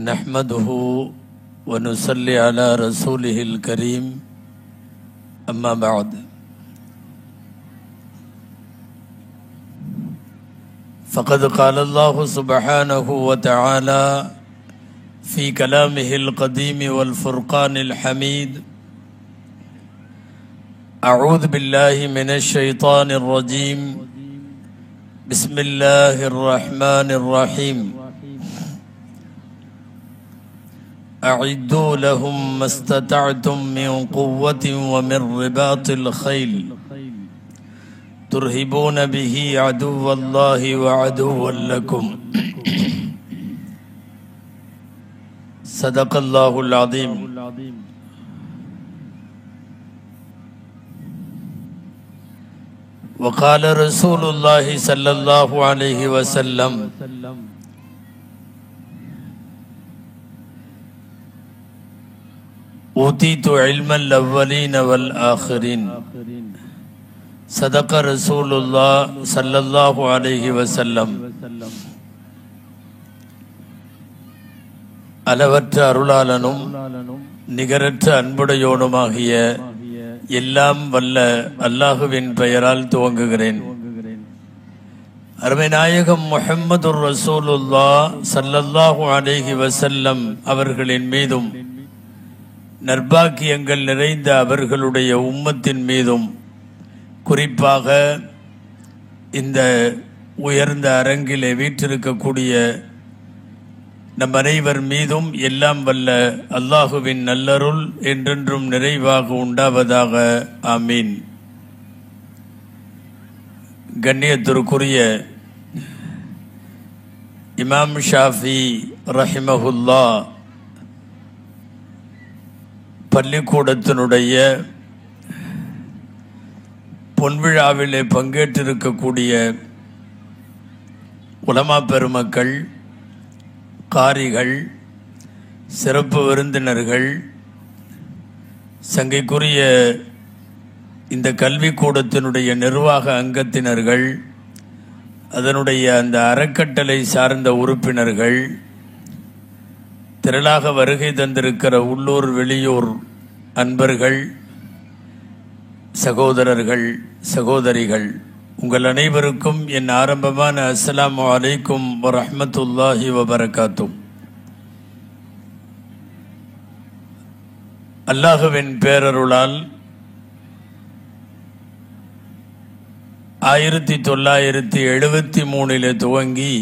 نحمده ونصلي على رسوله الكريم أما بعد فقد قال الله سبحانه وتعالى في كلامه القديم والفرقان الحميد أعوذ بالله من الشيطان الرجيم بسم الله الرحمن الرحيم أعدوا لهم ما استطعتم من قوة ومن رباط الخيل ترهبون به عدو الله وعدوا لكم صدق الله العظيم. وقال رسول الله صلى الله عليه وسلم أوتيت علم الأولين والآخرين صدق رسول الله صلى الله عليه وسلم. அளவற்ற அருளாளனும் நிகரற்ற அன்புடையோனுமாகிய எல்லாம் வல்ல அல்லாஹுவின் பெயரால் துவங்குகிறேன். அருமை நாயகம் முஹம்மதுர் ரசூலுல்லாஹ் ஸல்லல்லாஹு அலைஹி வஸல்லம் அவர்களின் மீதும் நற்பாக்கியங்கள் நிறைந்த அவர்களுடைய உம்மத்தின் மீதும் குறிப்பாக இந்த உயர்ந்த அரங்கிலே வீற்றிருக்கக்கூடிய நம் அனைவர் மீதும் எல்லாம் வல்ல அல்லாஹுவின் நல்லருள் என்றென்றும் நிறைவாக உண்டாவதாக. ஆமீன். கண்ணியத்திற்குரிய இமாம் ஷாஃபி ரஹிமஹுல்லா பள்ளிக்கூடத்தினுடைய பொன்விழாவிலே பங்கேற்றிருக்கக்கூடிய உலமா பெருமக்கள், காரிகள், சிறப்பு விருந்தினர்கள், சங்கைக்குரிய இந்த கல்விக்கூடத்தினுடைய நிர்வாக அங்கத்தினர்கள், அதனுடைய அந்த அறக்கட்டளை சார்ந்த உறுப்பினர்கள், திரளாக வருகை தந்திருக்கிற உள்ளூர் வெளியூர் அன்பர்கள், சகோதரர்கள், சகோதரிகள், உங்கள் அனைவருக்கும் என் ஆரம்பமான அஸ்ஸலாமு அலைக்கும் வரஹ்மத்துல்லாஹி வபரகாத்துஹ். அல்லாஹுவின் பேரருளால் 1973 துவங்கி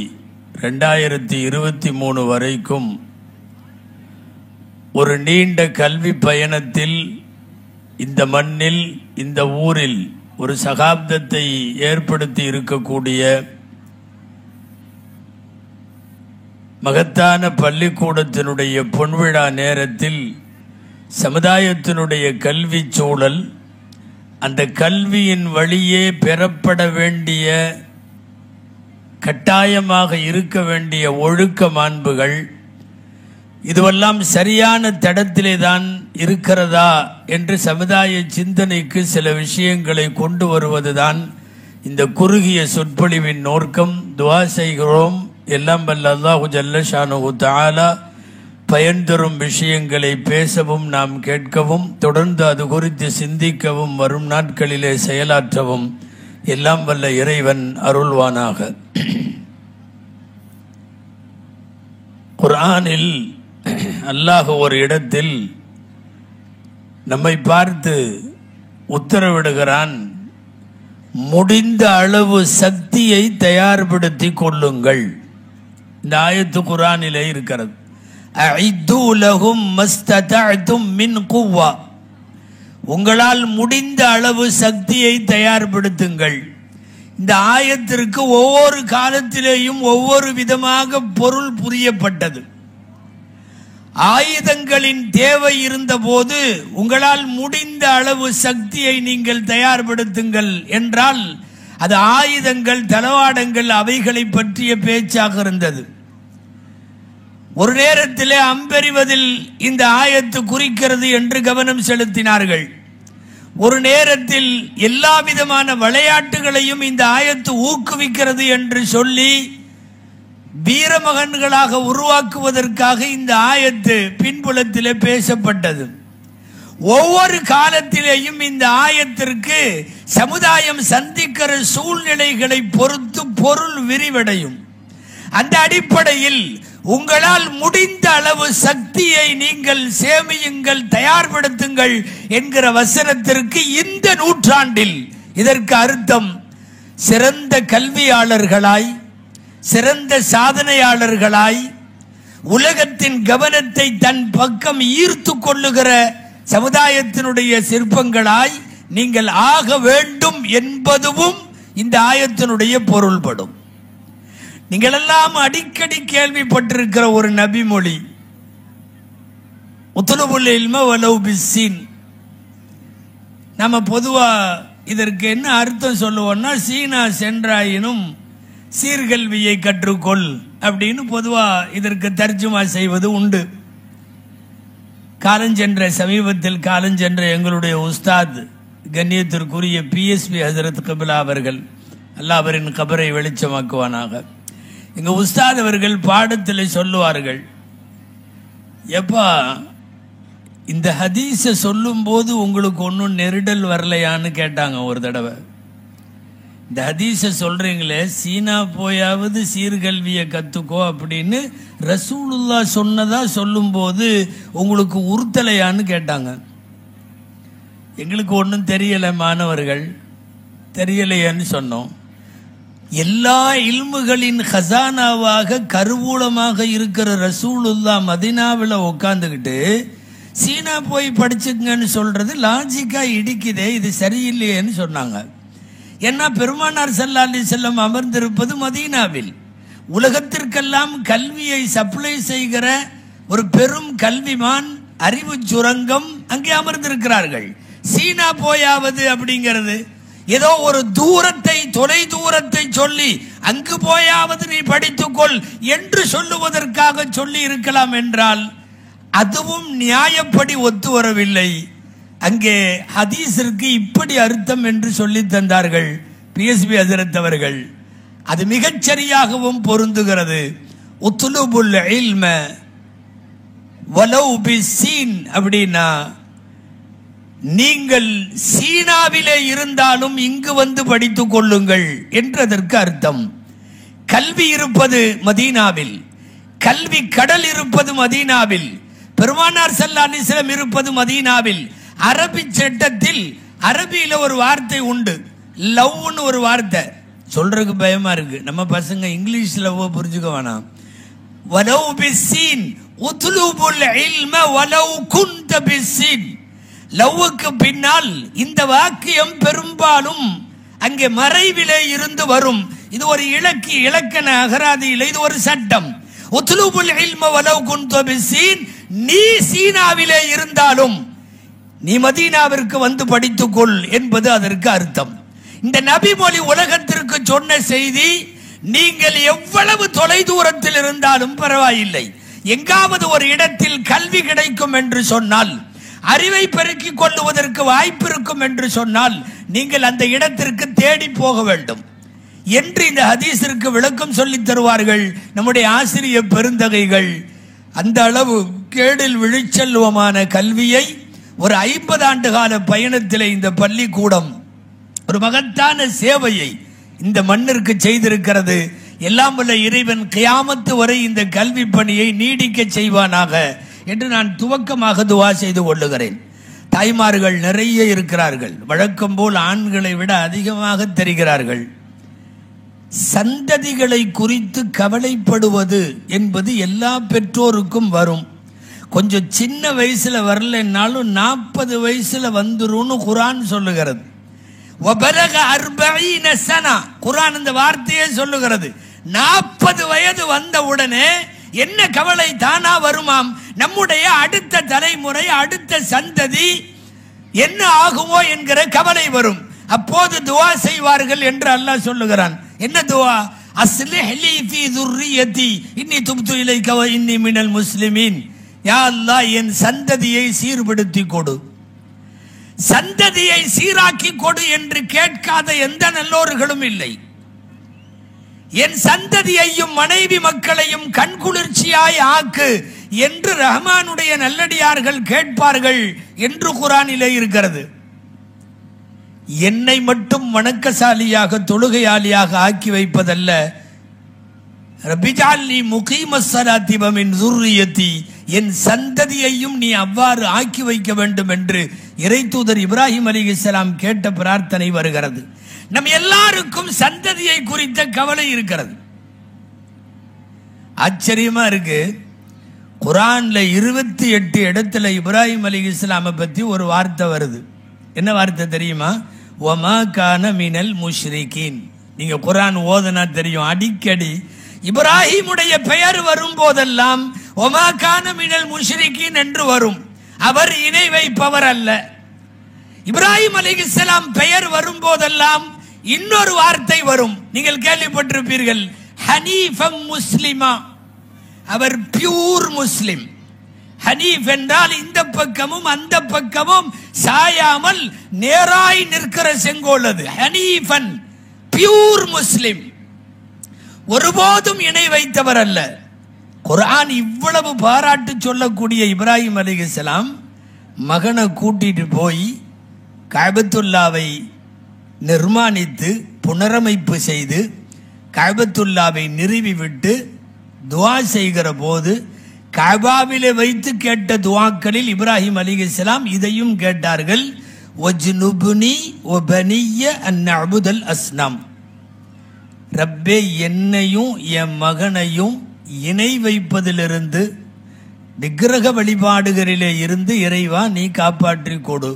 2023 வரைக்கும் ஒரு நீண்ட கல்வி பயணத்தில் இந்த மண்ணில், இந்த ஊரில் ஒரு சகாப்தத்தை ஏற்படுத்தி இருக்கக்கூடிய மகத்தான பள்ளிக்கூடத்தினுடைய பொன்விழா நேரத்தில் சமுதாயத்தினுடைய கல்வி சூழல், அந்த கல்வியின் வழியே பெறப்பட வேண்டிய, கட்டாயமாக இருக்க வேண்டிய ஒழுக்க மாண்புகள், இதுவெல்லாம் சரியான தடத்திலே தான் இருக்கிறதா என்று சமுதாய சிந்தனைக்கு சில விஷயங்களை கொண்டு வருவதுதான் இந்த குறுகிய சொற்பொழிவின் நோக்கம். துஆ செய்கிறோம், எல்லாம் வல்ல அல்லாஹு ஜல்ல ஷானுஹு தஆலா பயன் தரும் விஷயங்களை பேசவும், நாம் கேட்கவும், தொடர்ந்து அது குறித்து சிந்திக்கவும், வரும் நாட்களிலே செயலாற்றவும் எல்லாம் வல்ல இறைவன் அருள்வானாக. குர்ஆனில் அல்லாஹ் ஒரு இடத்தில் நம்மை பார்த்து உத்தரவிடுகிறான், முடிந்த அளவு சக்தியை தயார்படுத்தி கொள்ளுங்கள். இந்த ஆயத்து குர்ஆனிலே இருக்கிறது. அஇது லஹும் மஸ்ததஅதும் மின் குவ்வா, உங்களால் முடிந்த அளவு சக்தியை தயார்படுத்துங்கள். இந்த ஆயத்திற்கு ஒவ்வொரு காலத்திலேயும் ஒவ்வொரு விதமாக பொருள் புரியப்பட்டது. ஆயுதங்களின் தேவை இருந்தபோது உங்களால் முடிந்த அளவு சக்தியை நீங்கள் தயார்படுத்துங்கள் என்றால் அது ஆயுதங்கள், தளவாடங்கள், அவைகளை பற்றிய பேச்சாக இருந்தது. ஒரு நேரத்திலே அம்பெறிவதில் இந்த ஆயத்து குறிக்கிறது என்று கவனம் செலுத்தினார்கள். ஒரு நேரத்தில் எல்லா விதமான விளையாட்டுகளையும் இந்த ஆயத்து ஊக்குவிக்கிறது என்று சொல்லி வீரமகன்களாக உருவாக்குவதற்காக இந்த ஆயத்து பின்புலத்திலே பேசப்பட்டது. ஒவ்வொரு காலத்திலேயும் இந்த ஆயத்திற்கு சமுதாயம் சந்திக்கிற சூழ்நிலைகளை பொறுத்து பொருள் விரிவடையும். அந்த அடிப்படையில் உங்களால் முடிந்த அளவு சக்தியை நீங்கள் சேமியுங்கள், தயார்படுத்துங்கள் என்கிற வசனத்திற்கு இந்த நூற்றாண்டில் இதற்கு அர்த்தம் சிறந்த கல்வியாளர்களாய், சிறந்த சாதனையாளர்களாய், உலகத்தின் கவனத்தை தன் பக்கம் ஈர்த்து கொள்ளுகிற சமுதாயத்தினுடைய சிற்பங்களாய் நீங்கள் ஆக வேண்டும் என்பதும் இந்த ஆயத்தினுடைய பொருள்படும். நீங்கள் எல்லாம் அடிக்கடி கேள்விப்பட்டிருக்கிற ஒரு நபிமொழி, உத்லுபுல் இல்ம வலவ் பிஸ்ஸீன். நம்ம பொதுவா இதற்கு என்ன அர்த்தம் சொல்லுவோம்னா, சீனா சென்றாயினும் சீர்கல்வியை கற்றுக்கொள் அப்படின்னு பொதுவா இதற்கு தர்ஜுமா செய்வது உண்டு. சமீபத்தில் காலஞ்சென்ற எங்களுடைய உஸ்தாத் கண்ணியத்திற்குரிய PSP ஹசரத் கபிலா அவர்கள், அல்லாஹ் அவரின் கபரை வெளிச்சமாக்குவானாக, எங்க உஸ்தாத் அவர்கள் பாடத்தில் சொல்லுவார்கள், எப்பா இந்த ஹதீஸை சொல்லும் போது உங்களுக்கு ஒன்றும் நெருடல் வரலையான்னு கேட்டாங்க ஒரு தடவை. இந்த ஹதீஸை சொல்றீங்களே, சீனா போயாவது சீர்கல்வியை கத்துக்கோ அப்படின்னு ரசூலுல்லா சொன்னதா சொல்லும் போது உங்களுக்கு உறுத்தலையான்னு கேட்டாங்க. எங்களுக்கு ஒன்றும் தெரியல மாணவர்கள், தெரியலையான்னு சொன்னோம். எல்லா இல்முகளின் ஹசானாவாக கருவூலமாக இருக்கிற ரசூலுல்லா மதீனாவில் உட்காந்துக்கிட்டு சீனா போய் படிச்சுங்கன்னு சொல்றது லாஜிக்கா இடிக்குதே, இது சரியில்லையேன்னு சொன்னாங்க. ஏன்னா பெருமானார் ஸல்லல்லாஹு அலைஹி வஸல்லம் அமர்ந்திருப்பது மதீனாவில், உலகத்திற்கெல்லாம் கல்வியை சப்ளை செய்கிற ஒரு பெரும் கல்விமான், அறிவு சுரங்கம் அங்கே அமர்ந்திருக்கிறார்கள். சீனா போயாவது அப்படிங்கிறது ஏதோ ஒரு தூரத்தை, தொலை தூரத்தை சொல்லி அங்கு போயாவது நீ படித்துக்கொள் என்று சொல்லுவதற்காக சொல்லி இருக்கலாம் என்றால் அதுவும் நியாயப்படி ஒத்து வரவில்லை. அங்கே ஹதீஸிற்கு இப்படி அர்த்தம் என்று சொல்லி தந்தார்கள் PSP ஹஜரத் அவர்கள். அது மிகச்சரியாகவும் பொருந்துகிறது. உத்லுபுல் இல்ம வலவ் பிஸ்ஸீன் அப்படின்னா, நீங்கள் சீனாவிலே இருந்தாலும் இங்கு வந்து படித்துக் கொள்ளுங்கள் என்றதற்கு அர்த்தம். கல்வி இருப்பது மதீனாவில், கல்வி கடல் இருப்பது மதீனாவில், பெருமானார் ஸல்லல்லாஹு அலைஹி வஸல்லம் இருப்பது மதீனாவில். அரபி சட்டத்தில் அரபியில ஒரு வார்த்தை உண்டு, லவ்னு ஒரு வார்த்தை. சொல்றதுக்கு பயமா இருக்கு, நம்ம பசங்க இங்கிலீஷ் லவ் புரிஞ்சுக்க வேணாம். வலவ் பிஸ்ஸீன் உத்லுபுல் இல்ம வலவ் குன்த பிஸ்ஸீன். லவ்வுக்கு பின்னால் இந்த வாக்கியம் பெரும்பாலும் அங்கே மறைவிலே இருந்து வரும். இது ஒரு இலக்கண அகராதியில் இது ஒரு சட்டம். உத்லுபுல் இல்ம வலவ் குன்த பிஸ்ஸீன், நீ சீனாவிலே இருந்தாலும் நீ மதீனாவிற்கு வந்து படித்துக்கொள் என்பது அதற்கு அர்த்தம். இந்த நபிமொழி உலகத்திற்கு சொன்ன செய்தி, நீங்கள் எவ்வளவு தொலை தூரத்தில் இருந்தாலும் பரவாயில்லை, எங்காவது ஒரு இடத்தில் கல்வி கிடைக்கும் என்று சொன்னால், அறிவை பெருக்கிக் கொள்ளுவதற்கு வாய்ப்பு இருக்கும் என்று சொன்னால் நீங்கள் அந்த இடத்திற்கு தேடி போக வேண்டும் என்று இந்த ஹதீஸிற்கு விளக்கம் சொல்லித் தருவார்கள் நம்முடைய ஆசிரியர் பெருந்தகைகள். அந்த அளவு கேடில் விழிச்செல்வமான கல்வியை ஒரு 50 ஆண்டு கால பயணத்திலே இந்த பள்ளிக்கூடம் ஒரு மகத்தான சேவையை இந்த மண்ணிற்கு செய்திருக்கிறது. எல்லாம் வல்ல இறைவன் கியாமத்து வரை இந்த கல்வி பணியை நீடிக்க செய்வானாக என்று நான் துவக்கமாக துவா செய்து கொள்ளுகிறேன். தாய்மார்கள் நிறைய இருக்கிறார்கள், வழக்கம் போல் ஆண்களை விட அதிகமாக தெரிகிறார்கள். சந்ததிகளை குறித்து கவலைப்படுவது என்பது எல்லா பெற்றோருக்கும் வரும். கொஞ்சம் சின்ன வயசுல வரலன்னாலும் 40 வயசுல வந்துரும்னு குர்ஆன் சொல்லுகிறது. வபலக 40 சனா, குர்ஆன் இந்த வார்த்தையே சொல்லுகிறது. 40 வயது வந்த உடனே என்ன கவலை தானா வருமாம், நம்முடைய அடுத்த தலைமுறை, அடுத்த சந்ததி என்ன ஆகுமோ என்கிற கவலை வரும். அப்போது துவா செய்வார்கள் என்று அல்லாஹ் சொல்லுகிறான். என்ன துவா? அஸ்லிஹ் லீ ஃபீ ذُرِّيَّتِي இன்னி துப்து இலைக வ இன்னி மினல் முஸ்லிமீன். யா அல்லாஹ், என் சந்ததியை சீர்படுத்தி கொடு, சந்ததியை சீராக்கி கொடு என்று கேட்காத எந்த நல்லோர்களும் இல்லை. என் சந்ததியையும் மனைவி மக்களையும் கண்குளிர்ச்சியாய் ஆக்கு என்று ரஹ்மானுடைய நல்லடியார்கள் கேட்பார்கள் என்று குர்ஆனிலே இருக்கிறது. என்னை மட்டும் வணக்கசாலியாக தொழுகையாளியாக ஆக்கி வைப்பதல்ல, ரப்பிஜால்னி முகீமஸ்ஸலாத்தி வ மின் ذُرِّيَّتِي, என் சந்ததியையும் நீ அவ்வாறு ஆக்கி வைக்க வேண்டும் என்று இறைத்தூதர் இப்ராஹிம் அலைஹிஸ்ஸலாம் கேட்ட பிரார்த்தனை வருகிறது. நம் எல்லாருக்கும் சந்ததியை குறித்த கவலை இருக்கிறது. ஆச்சரியமா இருக்கு. குர்ஆன்ல 28 இடத்துல இப்ராஹிம் அலைஹிஸ்ஸலாமை பத்தி ஒரு வார்த்தை வருது. என்ன வார்த்தை தெரியுமா? வமா கான மினல் முஷ்ரிகீன். நீங்க குர்ஆன் ஓதுனா தெரியும், அடிக்கடி இப்ராஹிமுடைய பெயர் வரும் போதெல்லாம் வமா கான மினல் முஷ்ரிகீன் என்று வரும். அவர் இணை வைப்பவர் அல்ல. இப்ராஹிம் அலைஹிஸ்ஸலாம் பெயர் வரும் போதெல்லாம் இன்னொரு வார்த்தை வரும். நீங்கள் கேள்விப்பட்டிருப்பீர்கள், ஹனீஃபம் முஸ்லிமா. அவர் பியூர் முஸ்லிம். ஹனீஃப் என்றால் இந்த பக்கமும் அந்த பக்கமும் சாயாமல் நேராய் நிற்கிற செங்கோல். அது ஹனீஃபன், பியூர் முஸ்லிம், ஒருபோதும் இணை வைத்தவர் அல்ல. குர்ஆன் இவ்வளவு பாராட்டு சொல்லக்கூடிய இப்ராஹிம் அலைஹிஸ்ஸலாம் மகனை கூட்டிட்டு போய் கஅபத்துல்லாவை நிர்மாணித்து புனரமைப்பு செய்து கஅபத்துல்லாவை நிறுவி விட்டு துஆ செய்கிற போது கஅபாவிலே வைத்து கேட்ட துஆக்களில் இப்ராஹிம் அலைஹிஸ்ஸலாம் இதையும் கேட்டார்கள், வஜ்னுப்னி வபனிய அன் நஅபுதல் அஸ்னாம். ரப்பே, என்னையும் என் மகனையும் இணை வைப்பதிலிருந்து, விக்கிரக வழிபாடுகளிலே இருந்து இறைவா நீ காப்பாற்றி கொடு.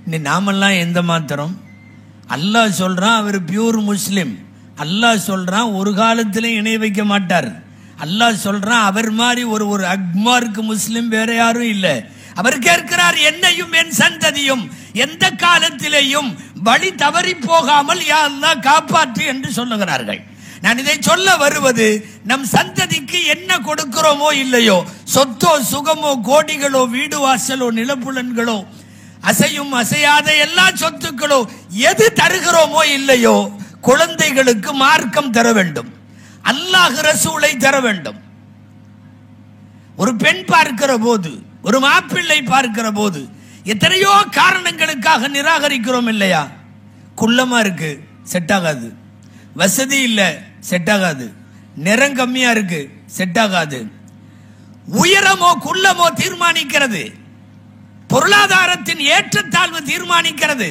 நீ நாமெல்லாம் எந்த மாத்திரம்? அல்லாஹ் சொல்றான் அவர் பியூர் முஸ்லிம். அல்லாஹ் சொல்றான் ஒரு காலத்திலும் இணை வைக்க மாட்டார். அல்லாஹ் சொல்றான் அவர் மாதிரி ஒரு அக்மார்க்கு முஸ்லிம் வேற யாரும் இல்லை. அவர் கேட்கிறார், என்னையும் என் சந்ததியும் எந்த காலத்திலேயும் வழி தவறி போகாமல் யா அல்லாஹ் காப்பாற்று என்று சொல்லுகிறார்கள். நான் இதை சொல்ல வருவது, நம் சந்ததிக்கு என்ன கொடுக்கிறோமோ இல்லையோ, சொத்தோ சுகமோ கோடிகளோ வீடு வாசலோ நிலப்புலன்களோ அசையும் அசையாத எல்லா சொத்துக்களோ எது தருகிறோமோ இல்லையோ, குழந்தைகளுக்கு மார்க்கம் தர வேண்டும், அல்லாஹ் ரசூலை தர வேண்டும். ஒரு பெண் பார்க்கிற போது, ஒரு மாப்பிள்ளை பார்க்கிற போது எத்தனையோ காரணங்களுக்காக நிராகரிக்கிறோம் இல்லையா? குள்ளமா இருக்கு, செட் ஆகாது. வசதி இல்லை, செட் ஆகாது. நிறம் கம்மியா இருக்கு, செட் ஆகாது. உயரமோ குள்ளமோ தீர்மானிக்கிறது. பொருளாதாரத்தின் ஏற்றத்தாழ்வு தீர்மானிக்கிறது.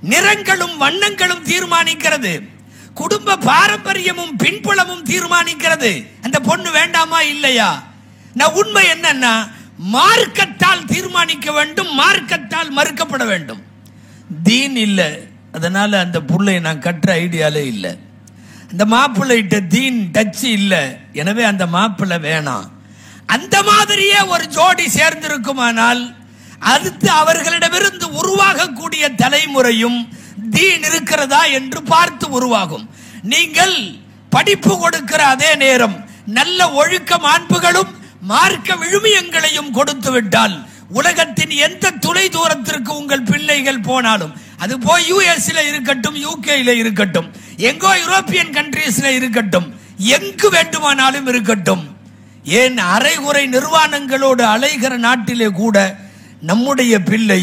நிறங்களும் வண்ணங்களும் தீர்மானிக்கிறது. குடும்ப பாரம்பரியமும் பின்புலமும் தீர்மானிக்கிறது. அந்த பொண்ணு வேண்டாமா இல்லையா? நான் உண்மை என்னன்னா, மார்க்கத்தால் தீர்மானிக்க வேண்டும், மார்க்கத்தால் மறுக்கப்பட வேண்டும். தீன் இல்லை, அதனால அந்த புள்ளை நான் கற்ற ஐடியாலே இல்லை. அந்த மாப்பிள்ளைகிட்ட தீன் டச் இல்லை, எனவே அந்த மாப்பிள்ளை வேணாம். அந்த மாதிரியே ஒரு ஜோடி சேர்ந்திருக்குமானால் அடுத்து அவர்களிடமிருந்து உருவாகக்கூடிய தலைமுறையும் தீன் இருக்கிறதா என்று பார்த்து உருவாகும். நீங்கள் படிப்பு கொடுக்கிற அதே நேரம் நல்ல ஒழுக்க மாண்புகளும் மார்க்க விழுமியங்களையும் கொடுத்து விட்டால் உலகத்தின் எந்த தொலை தூரத்திற்கு உங்கள் பிள்ளைகள் போனாலும், அது போய் யுஎஸ்ல இருக்கட்டும், யூகேல இருக்கட்டும், எங்கோ யூரோப்பியன் கண்ட்ரீஸ்ல இருக்கட்டும், எங்கு வேண்டுமானாலும் இருக்கட்டும், ஏன் அரைகுறை நிர்வாணங்களோடு அலைகிற நாட்டிலே கூட நம்முடைய பிள்ளை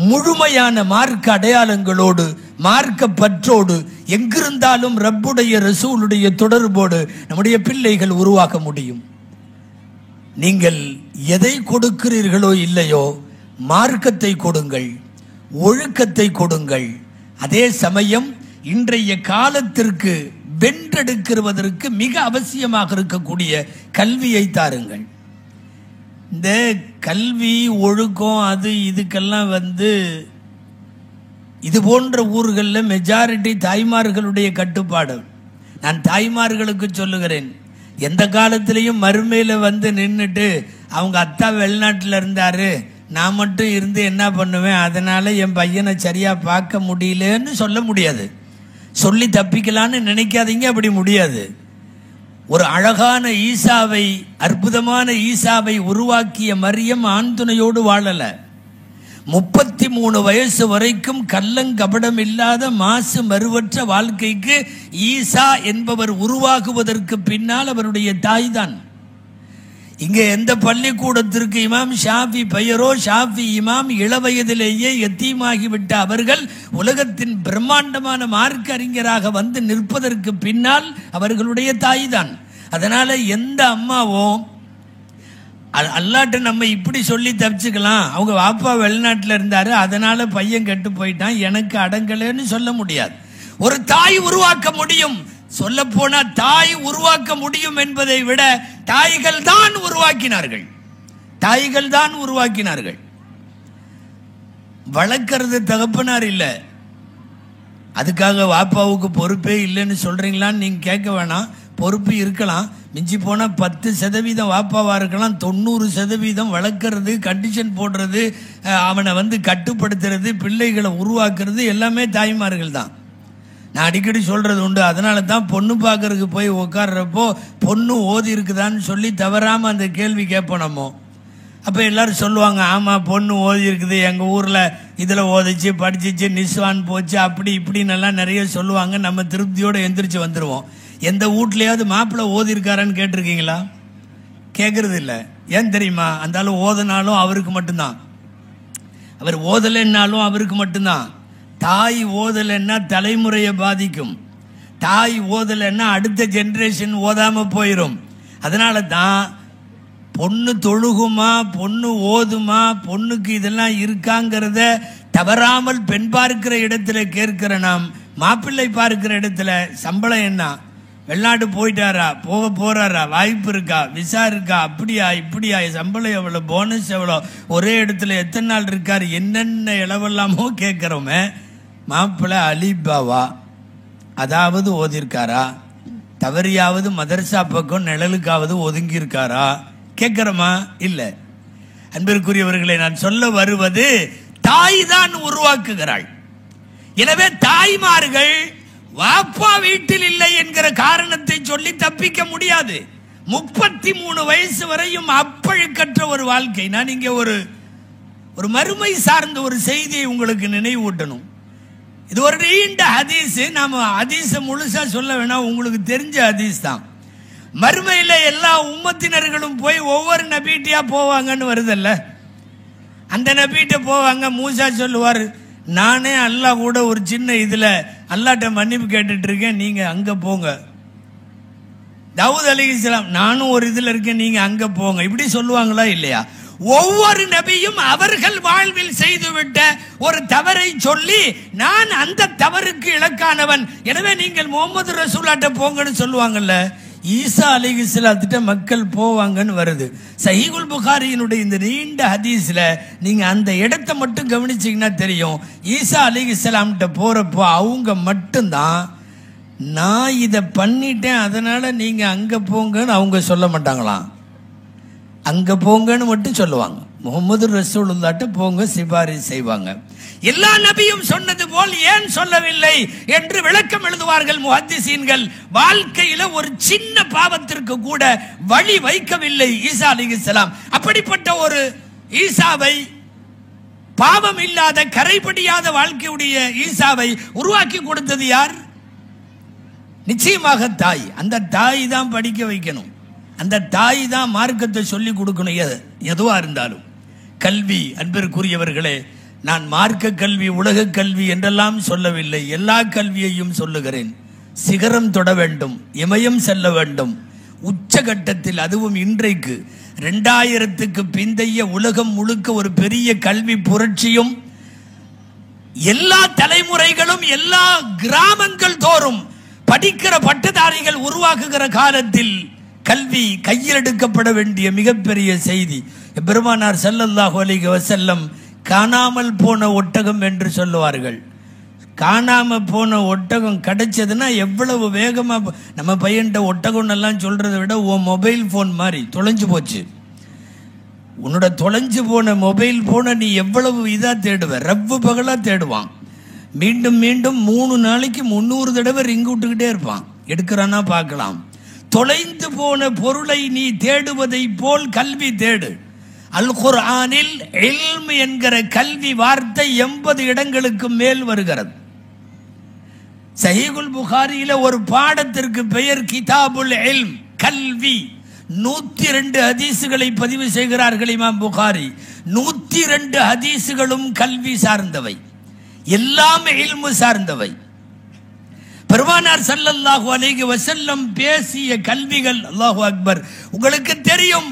முழுமையான மார்க்க அடையாளங்களோடு மார்க்க பற்றோடு எங்கிருந்தாலும் ரப்புடைய ரசூலுடைய தொடர்போடு நம்முடைய பிள்ளைகள் உருவாக்க முடியும். நீங்கள் எதை கொடுக்கிறீர்களோ இல்லையோ, மார்க்கத்தை கொடுங்கள், ஒழுக்கத்தை கொடுங்கள். அதே சமயம் இன்றைய காலத்திற்கு வென்றெடுக்கிறதற்கு மிக அவசியமாக இருக்கக்கூடிய கல்வியை தாருங்கள். இந்த கல்வி ஒழுக்கம் அது இதுக்கெல்லாம் இது போன்ற ஊர்களில் மெஜாரிட்டி தாய்மார்களுடைய கட்டுப்பாடு. நான் தாய்மார்களுக்கு சொல்லுகிறேன், எந்த காலத்திலையும் மறுமையில் நின்றுட்டு அவங்க அத்தா வெளிநாட்டில் இருந்தாரு, நான் மட்டும் இருந்து என்ன பண்ணுவேன், அதனால என் பையனை சரியா பார்க்க முடியலன்னு சொல்ல முடியாது. சொல்லி தப்பிக்கலான்னு நினைக்காதீங்க, அப்படி முடியாது. ஒரு அழகான ஈசாவை, அற்புதமான ஈசாவை உருவாக்கிய மரியம் ஆண் துணையோடு வாழல. 33 வயசு வரைக்கும் கள்ளங்கபடம் இல்லாத மாசு மறுவற்ற வாழ்க்கைக்கு ஈசா என்பவர் உருவாகுவதற்கு பின்னால் அவருடைய தாய் தான். இங்கே எந்த பள்ளிக்கூடத்திற்கு இமாம் ஷாஃபி பெயரோ, ஷாஃபி இமாம் இளவயதிலேயே எத்தீமாகிவிட்ட அவர்கள் உலகத்தின் பிரம்மாண்டமான மார்க்க அறிஞராக வந்து நிற்பதற்கு பின்னால் அவர்களுடைய தாய் தான். அதனால எந்த அம்மாவும் அல்லாட்ட நம்ம இப்படி சொல்லி தப்பிச்சுக்கலாம், அவங்க வாப்பா வெளிநாட்டில் இருந்தாரு அதனால பையன் கெட்டு போயிட்டான் எனக்கு அடங்கலைன்னு சொல்ல முடியாது. ஒரு தாய் உருவாக்க முடியும். சொல்ல போனா தாய் உருவாக்க முடியும் என்பதை விட தாய்கள் தான் உருவாக்கினார்கள். தாய்கள் தான் உருவாக்கினார்கள். வளர்க்கறது தகப்பனார் இல்லை. அதுக்காக வாப்பாவுக்கு பொறுப்பே இல்லைன்னு சொல்றீங்களான்னு நீங்க கேட்க வேணாம். பொறுப்பு இருக்கலாம். மிஞ்சி போனா 10% வாப்பாவா இருக்கலாம். 90% வளர்க்கறது, கண்டிஷன் போடுறது, அவனை வந்து கட்டுப்படுத்துறது, பிள்ளைகளை உருவாக்குறது எல்லாமே தாய்மார்கள் தான். நான் அடிக்கடி சொல்றது உண்டு. அதனால தான் பொண்ணு பார்க்கறதுக்கு போய் உட்கார்றப்போ பொண்ணு ஓதி இருக்குதான்னு சொல்லி தவறாம அந்த கேள்வி கேட்போம் நம்ம. அப்போ எல்லாரும் சொல்லுவாங்க, ஆமாம் பொண்ணு ஓதி இருக்குது, எங்கள் ஊரில் இதில் ஓதிச்சு படிச்சிச்சு நிஸ்வான் போச்சு அப்படி இப்படின்னு எல்லாம் நிறைய சொல்லுவாங்க. நம்ம திருப்தியோடு எந்திரிச்சு வந்துடுவோம். எந்த வீட்லையாவது மாப்பிள்ளை ஓதி இருக்காரான்னு கேட்டிருக்கீங்களா? கேட்கறது இல்லை. ஏன் தெரியுமா? அந்த ஆள் ஓதனாலும் அவருக்கு மட்டும்தான், அவர் ஓதலைன்னாலும் அவருக்கு மட்டும்தான். தாய் ஓதலைன்னா தலைமுறையை பாதிக்கும். தாய் ஓதலைன்னா அடுத்த ஜென்ரேஷன் ஓதாம போயிடும். அதனால தான் பொண்ணு தொழுகுமா, பொண்ணு ஓதுமா, பொண்ணுக்கு இதெல்லாம் இருக்காங்கிறத தவறாமல் பெண் பார்க்கிற இடத்துல கேட்கிற நாம், மாப்பிள்ளை பார்க்கிற இடத்துல சம்பளம் என்ன, வெளிநாட்டு போயிட்டாரா, போறாரா, வாய்ப்பு இருக்கா, விசா இருக்கா, அப்படியா இப்படியா, சம்பளம் எவ்வளோ, போனஸ் எவ்வளோ, ஒரே இடத்துல எத்தனை நாள் இருக்காரு, என்னென்ன இளவெல்லாமோ கேட்குறோமே. மாப்பிள்ளை அலிபாவா அதாவது ஓதிருக்காரா, தவறியாவது மதரசா பக்கம் நிழலுக்காவது ஒதுங்கி இருக்காரா கேட்கிறோமா? இல்லை. அன்பிற்குரியவர்களை, நான் சொல்ல வருவது தாய் தான் உருவாக்குகிறாள். எனவே தாய்மார்கள் வாப்பா வீட்டில் இல்லை என்கிற காரணத்தை சொல்லி தப்பிக்க முடியாது. 33 வயசு வரையும் அப்பழுக்கற்ற ஒரு வாழ்க்கை. நான் இங்கே ஒரு மறுமை சார்ந்த ஒரு செய்தியை உங்களுக்கு நினைவூட்டணும். இது ஒரு நீண்ட ஹதீஸ். நாம ஹதீஸ முழுசா சொல்ல வேணாம், உங்களுக்கு தெரிஞ்ச ஹதீஸ் தான். மறுமையில எல்லா உம்மத்தினர்களும் போய் ஒவ்வொரு நபீட்டியா போவாங்கன்னு வருதல்ல. அந்த நபீட்ட போவாங்க. மூசா சொல்லுவார், நானே அல்லாஹ் கூட ஒரு சின்ன இதுல அல்லாட்ட மன்னிப்பு கேட்டுட்டு இருக்கேன், நீங்க அங்க போங்க. தாவூத் அலைஹிஸ்ஸலாம், நானும் ஒரு இதுல இருக்கேன், நீங்க அங்க போங்க. இப்படி சொல்லுவாங்களா இல்லையா? ஒவ்வொரு நபியும் அவர்கள் வாழ்வில் செய்துவிட்ட ஒரு தவறை சொல்லி, நான் அந்த தவறுக்கு இலக்கானவன், எனவே நீங்கள் முகமது ரசூலாட்ட போங்கன்னு சொல்லுவாங்கல்ல. ஈசா அலைஹிஸ்ஸலாத்திட்ட மக்கள் போவாங்கன்னு வருது. சஹீஹுல் புகாரியினுடைய இந்த நீண்ட ஹதீஸ்ல நீங்க அந்த இடத்தை மட்டும் கவனிச்சீங்கன்னா தெரியும். ஈசா அலைஹிஸ்ஸலாம்கிட்ட போறப்போ அவங்க மட்டும்தான், நான் இதை பண்ணிட்டேன் அதனால நீங்க அங்க போங்கன்னு அவங்க சொல்ல மாட்டாங்களாம். அங்க போங்கன்னு மட்டும் சொல்லுவாங்க. முகமது ரசூலுல்லாஹ்ட்ட போங்க சிபாரிசு செய்வாங்க. எல்லா நபியும் சொன்னது போல் ஏன் சொல்லவில்லை என்று விளக்கம் எழுதுவார்கள் முஹத்திஸீன்கள். வாழ்க்கையில ஒரு சின்ன பாவத்திற்கு கூட வழி வைக்கவில்லை ஈசா அலைஹிஸ்ஸலாம். அப்படிப்பட்ட ஒரு ஈசாவை, பாவம் இல்லாத கரைபடியாத வாழ்க்கையுடைய ஈசாவை உருவாக்கி கொடுத்தது யார்? நிச்சயமாக தாய். அந்த தாய் தான் படிக்க வைக்கணும். அந்த தாய் தான் மார்க்கத்தை சொல்லி கொடுக்கணும். எதுவா இருந்தாலும் கல்வி. அன்பிற்குரியவர்களே, நான் மார்க்க கல்வி, உலக கல்வி என்றெல்லாம் சொல்லவில்லை, எல்லா கல்வியையும் சொல்லுகிறேன். சிகரம் தொட வேண்டும், இமயம் செல்ல வேண்டும், உச்சகட்டத்தில். அதுவும் இன்றைக்கு 2000க்கு பிந்தைய உலகம் முழுக்க ஒரு பெரிய கல்வி புரட்சியும், எல்லா தலைமுறைகளும் எல்லா கிராமங்கள் தோறும் படிக்கிற பட்டதாரிகள் உருவாக்குகிற காலத்தில் கல்வி கையில் எடுக்கப்பட வேண்டிய மிகப்பெரிய செய்தி. பெருமானார் ஸல்லல்லாஹு அலைஹி வஸல்லம் காணாமல் போன ஒட்டகம் என்று சொல்லுவார்கள். காணாம போன ஒட்டகம் கிடைச்சதுன்னா எவ்வளவு வேகமா, நம்ம பையன்கிட்ட ஒட்டகம் எல்லாம் சொல்றதை விட உன் மொபைல் போன் மாதிரி தொலைஞ்சு போச்சு. உன்னோட தொலைஞ்சு போன மொபைல் போனை நீ எவ்வளவு இதா தேடுவ, ரவ்வு பகலா தேடுவான். மீண்டும் மீண்டும் 3 நாளைக்கு 300 தடவை ரிங் விட்டுக்கிட்டே இருப்பான். எடுக்கிறானா பார்க்கலாம். தொலைந்து போன பொருளை நீ தேடுவதை போல் கல்வி தேடு. அல் குர்ஆனில் இல்ம் என்கிற கல்வி வார்த்தை 80 இடங்களுக்கு மேல் வருகிறது. சஹீஹுல் புகாரியில ஒரு பாடத்திற்கு பெயர் கிதாபுல் இல்ம், கல்வி. 102 ஹதீசுகளை பதிவு செய்கிறார்கள் இமாம் புகாரி. 102 ஹதீசுகளும் கல்வி சார்ந்தவை, எல்லாமே இல்மு சார்ந்தவை. பெருமானார் ஸல்லல்லாஹு அலைஹி வஸல்லம் பேசிய கல்விகள், அல்லாஹு அக்பர், உங்களுக்கு தெரியும்,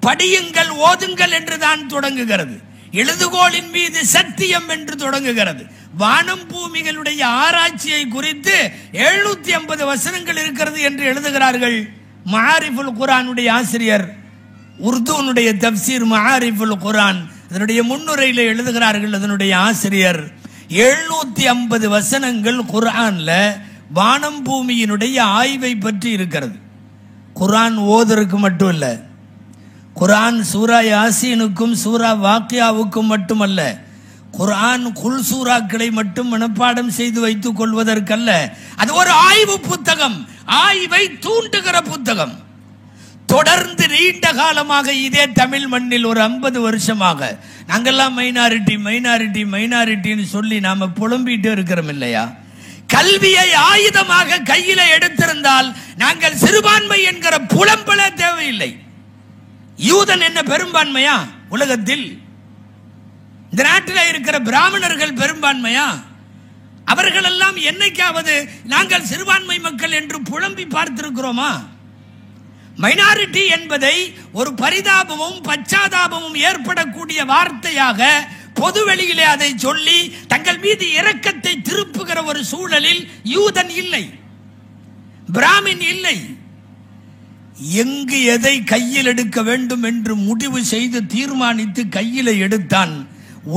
படியுங்கள் ஓதுங்கள் என்று தான் தொடங்குகிறது. எழுதுகோளின் மீது சத்தியம் என்று தொடங்குகிறது. வானம் பூமிகளுடைய ஆராய்ச்சியை குறித்து 750 வசனங்கள் இருக்கிறது என்று எழுதுகிறார்கள். மஆரிஃபுல் குர்ஆனுடைய ஆசிரியர், உர்துனுடைய தப்சீர் மஆரிஃபுல் குர்ஆன், அதனுடைய முன்னுரையில் எழுதுகிறார்கள். அதனுடைய ஆசிரியர் 750 வசனங்கள் குர்ஆன்ல வானம் பூமியினுடைய ஆய்வை பற்றி இருக்கிறது. குர்ஆன் ஓதுறதுக்கு மட்டும் இல்ல, குர்ஆன் சூரா யாசீனுக்கும் சூரா வாக்கியாவுக்கும் மட்டுமல்ல, குர்ஆன் குல் சூறாக்களை மட்டும் மனப்பாடம் செய்து வைத்துக் கொள்வதற்கல்ல, அது ஒரு ஆய்வு புத்தகம், ஆய்வை தூண்டுகிற புத்தகம். தொடர்ந்து நீண்ட காலமாக இதே தமிழ் மண்ணில் ஒரு 50 வருஷமாக நாங்கெல்லாம் மைனாரிட்டி மைனாரிட்டி மைனாரிட்டின்னு சொல்லி நாம புலம்பிட்டு இருக்கிறோம் இல்லையா? கல்வியை ஆயுதமாக கையில எடுத்திருந்தால் நாங்கள் சிறுபான்மை என்கிற புலம்பல தேவையில்லை. யூதன் என்ன பெரும்பான்மையா உலகத்தில்? இந்த நாட்டில் இருக்கிற பிராமணர்கள் பெரும்பான்மையா? அவர்கள் எல்லாம் என்னைக்காவது நாங்கள் சிறுபான்மை மக்கள் என்று புலம்பி பார்த்திருக்கிறோமா? மைனாரிட்டி என்பதை ஒரு பரிதாபமும் பச்சாதாபமும் ஏற்படக்கூடிய வார்த்தையாக பொதுவெளியிலே அதை சொல்லி தங்கள் மீது இரக்கத்தை திருப்புகிற ஒரு சூழலில் யூதன் இல்லை, பிராமின் இல்லை. எங்கு எதை கையில் எடுக்க வேண்டும் என்று முடிவு செய்து தீர்மானித்து கையில் எடுத்தான்,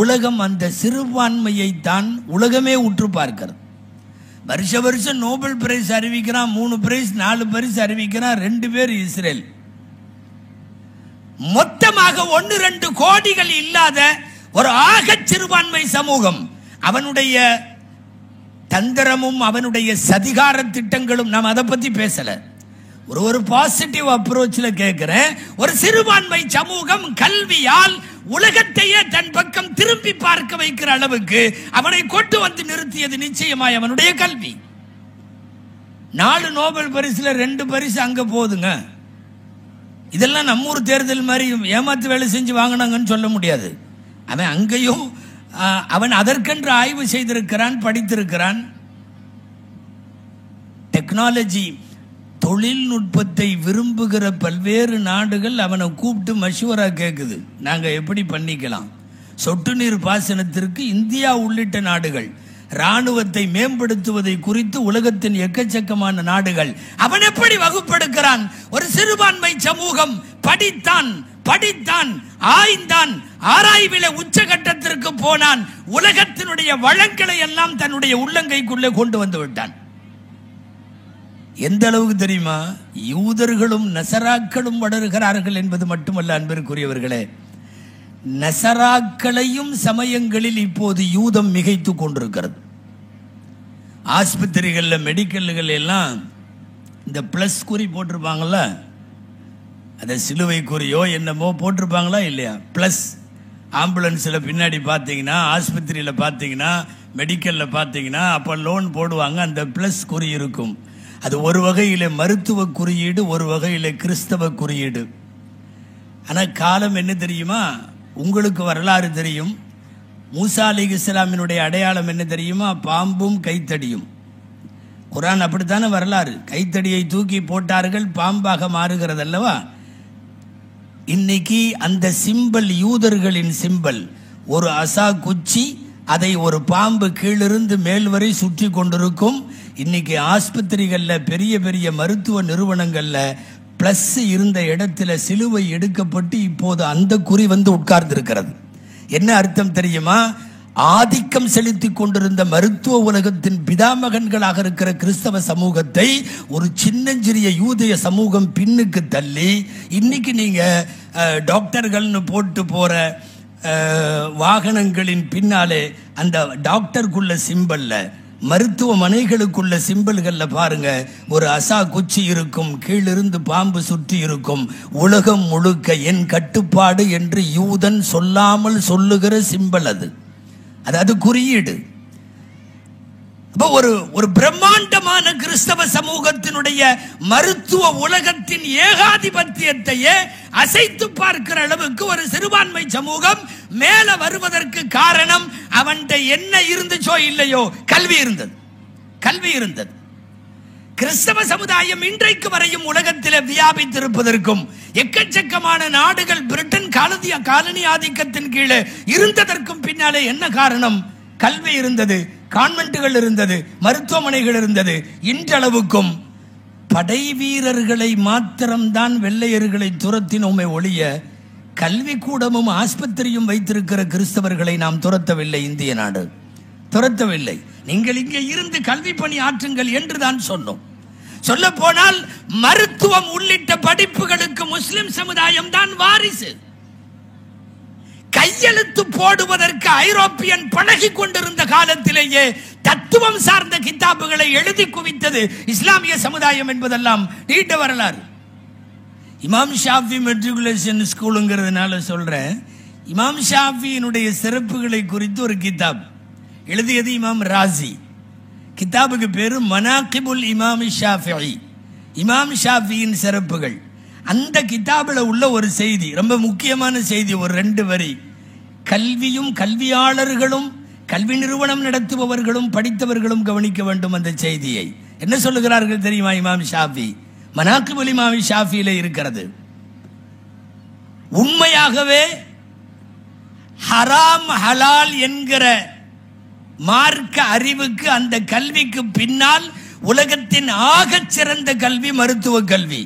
உலகம் அந்த சிறுபான்மையை தான் உலகமே உற்று பார்க்கிறது. வருஷ வருஷம் நோபல் பிரைஸ் அறிவிக்கிறான், 3 பிரைஸ் 4 பரிசு அறிவிக்கிறான், 2 பேர் இஸ்ரேல். மொத்தமாக 1-2 கோடிகள் இல்லாத ஒரு ஆக சிறுபான்மை சமூகம். அவனுடைய தந்திரமும் அவனுடைய சதிகார திட்டங்களும், நாம் அதை பத்தி பேசல. ஒரு பாசிட்டிவ் அப்ரோச்ல கேட்கிறேன். ஒரு சிறுபான்மை சமூகம் கல்வியால் உலகத்தையே தன் பக்கம் திரும்பி பார்க்க வைக்கிற அளவுக்கு அவனை கொண்டு வந்து நிறுத்தியது நிச்சயமாய் அவனுடைய கல்வி. 4 நோபல் பரிசுல 2 பரிசு அங்க போதுங்க. இதெல்லாம் நம்மூர் தேர்தல் மாதிரி ஏமாத்து வேலை செஞ்சு வாங்கினாங்கன்னு சொல்ல முடியாது. அவன் அங்கேயும் அவன் அதற்கென்று ஆய்வு செய்திருக்கிறான், படித்திருக்கிறான். டெக்னாலஜி, தொழில்நுட்பத்தை விரும்புகிற பல்வேறு நாடுகள் அவனை கூப்பிட்டு மஷூரா கேட்குது, நாங்க எப்படி பண்ணிக்கலாம். சொட்டு நீர் பாசனத்திற்கு இந்தியா உள்ளிட்ட நாடுகள், ராணுவத்தை மேம்படுத்துவதை குறித்து உலகத்தின் எக்கச்சக்கமான நாடுகள். அவன் எப்படி வகுப்பெடுக்கிறான்? ஒரு சிறுபான்மை சமூகம் படித்தான், ஆய்ந்தான், ஆராய்வில உச்சகட்டத்திற்கு போனான். உலகத்தினுடைய வளங்களை எல்லாம் தன்னுடைய உள்ளங்கைக்குள்ளே கொண்டு வந்து விட்டான். எந்த அளவுக்கு தெரியுமா? யூதர்களும் நசராக்களும் வளர்கிறார்கள் என்பது மட்டுமல்ல அன்பிற்குரியவர்களே, நசராக்களையும் சமயங்களில் இப்போது யூதம் மிகைத்துக் கொண்டிருக்கிறது. ஆஸ்பத்திரிகள்ல மெடிக்கல்கள் எல்லாம் இந்த பிளஸ் குறி போட்டிருப்பாங்கல்ல, அதை சிலுவை குறியோ என்னமோ போட்டிருப்பாங்களா இல்லையா? பிளஸ். ஆம்புலன்ஸில் பின்னாடி பார்த்தீங்கன்னா, ஆஸ்பத்திரியில் பார்த்தீங்கன்னா, மெடிக்கலில் பார்த்தீங்கன்னா, அப்போ லோன் போடுவாங்க, அந்த பிளஸ் குறி இருக்கும். அது ஒரு வகையில் மருத்துவ குறியீடு, ஒரு வகையில் கிறிஸ்தவ குறியீடு. ஆனால் காலம் என்ன தெரியுமா? உங்களுக்கு வரலாறு தெரியும். மூசா அலைஹிஸ்ஸலாமினுடைய அடையாளம் என்ன தெரியுமா? பாம்பும் கைத்தடியும். குர்ஆன் அப்படித்தானே வரலாறு. கைத்தடியை தூக்கி போட்டார்கள், பாம்பாக மாறுகிறது அல்லவா? இன்னைக்கு அந்த சிம்பல் யூதர்களின் சிம்பல். ஒரு அசா குச்சி, அதை ஒரு பாம்பு கீழிருந்து மேல் வரை சுற்றி கொண்டிருக்கும். இன்னைக்கு ஆஸ்பத்திரிகள்ல, பெரிய பெரிய மருத்துவ நிறுவனங்கள்ல பிளஸ் இருந்த இடத்துல சிலுவை எடுக்கப்பட்டு இப்போது அந்த குறி வந்து உட்கார்ந்து இருக்கிறது. என்ன அர்த்தம் தெரியுமா? ஆதிக்கம் செலுத்திக் கொண்டிருந்த மருத்துவ உலகத்தின் பிதாமகன்களாக இருக்கிற கிறிஸ்தவ சமூகத்தை ஒரு சின்னஞ்சிறிய யூதய சமூகம் பின்னுக்கு தள்ளி, இன்னைக்கு நீங்க டாக்டர்கள்னு போட்டு போற வாகனங்களின் பின்னாலே அந்த டாக்டருக்குள்ள சிம்பல்ல மருத்துவமனைகளுக்குள்ள சிம்பல்கள்ல பாருங்க, ஒரு அசா குச்சி இருக்கும், கீழிருந்து பாம்பு சுற்றி இருக்கும். உலகம் முழுக்க என் கட்டுப்பாடு என்று யூதன் சொல்லாமல் சொல்லுகிற சிம்பல் அது. அது குறியீடு. ஒரு பிரம்மாண்டமான கிறிஸ்தவ சமூகத்தினுடைய மருத்துவ உலகத்தின் ஏகாதிபத்தியத்தையே அசைத்து பார்க்கிற அளவுக்கு ஒரு சிறுபான்மை சமூகம் மேல வருவதற்கு காரணம் அவன்கிட்ட என்ன இருந்துச்சோ இல்லையோ, கல்வி இருந்தது. கல்வி இருந்தது. கிறிஸ்தவ சமுதாயம் இன்றைக்கு வரையும் உலகத்தில் வியாபித்திருப்பதற்கும் எக்கச்சக்கமான நாடுகள் பிரிட்டன் காலனி ஆதிக்கத்தின் கீழே இருந்ததற்கும் பின்னாலே என்ன காரணம்? கல்வி இருந்தது, கான்வென்ட்டுகள் இருந்தது, மருத்துவமனைகள் இருந்தது. இன்றளவுக்கும் படை வீரர்களை மாத்திரம்தான் வெள்ளையர்களை துரத்தினோமே ஒழிய கல்வி கூடமும் ஆஸ்பத்திரியும் வைத்திருக்கிற கிறிஸ்தவர்களை நாம் துரத்தவில்லை. இந்திய நாடு துரத்தவில்லை. நீங்கள் இங்கே இருந்து கல்வி பணி ஆற்றுங்கள் என்றுதான் சொன்னோம். சொல்ல போனால் மருத்துவம் உள்ளிட்ட படிப்புகளுக்கு முஸ்லிம் சமுதாயம் தான் வாரிசு. கையெழுத்து போடுவதற்கு ஐரோப்பியன் பழகி கொண்டிருந்த காலத்திலேயே தத்துவம் சார்ந்த கிதாபுகளை எழுதி குவித்தது இஸ்லாமிய சமுதாயம் என்பதெல்லாம் நீண்ட வரலாறு. இமாம் ஷாஃபி மெட்ரிகுலேஷன் ஸ்கூலுங்கிறதுனால சொல்றேன். இமாம் ஷாஃபியினுடைய சிறப்புகளை குறித்து ஒரு கிதாப் எழுதியது இமாம் ராசி. கிதாபுக்கு பேரு மனாகிபுல் இமாம் ஷாஃபிஈ, இமாம் ஷாஃபியின் சிறப்புகள். அந்த கிதாபில் உள்ள ஒரு செய்தி, ரொம்ப முக்கியமான செய்தி, ஒரு 2 வரி. கல்வியும் கல்வியாளர்களும் கல்வி நிறுவனம் நடத்துபவர்களும் படித்தவர்களும் கவனிக்க வேண்டும் அந்த செய்தியை. என்ன சொல்லுகிறார்கள் தெரியுமா? இமாம் ஷாஃபி மனாகிபுல் இமாம் ஷாஃபியிலே இருக்கிறது. உண்மையாகவே ஹராம் ஹலால் என்கிற மார்க்க அறிவுக்கு, அந்த கல்விக்கு பின்னால் உலகத்தின் ஆகச் சிறந்த கல்வி மருத்துவ கல்வி.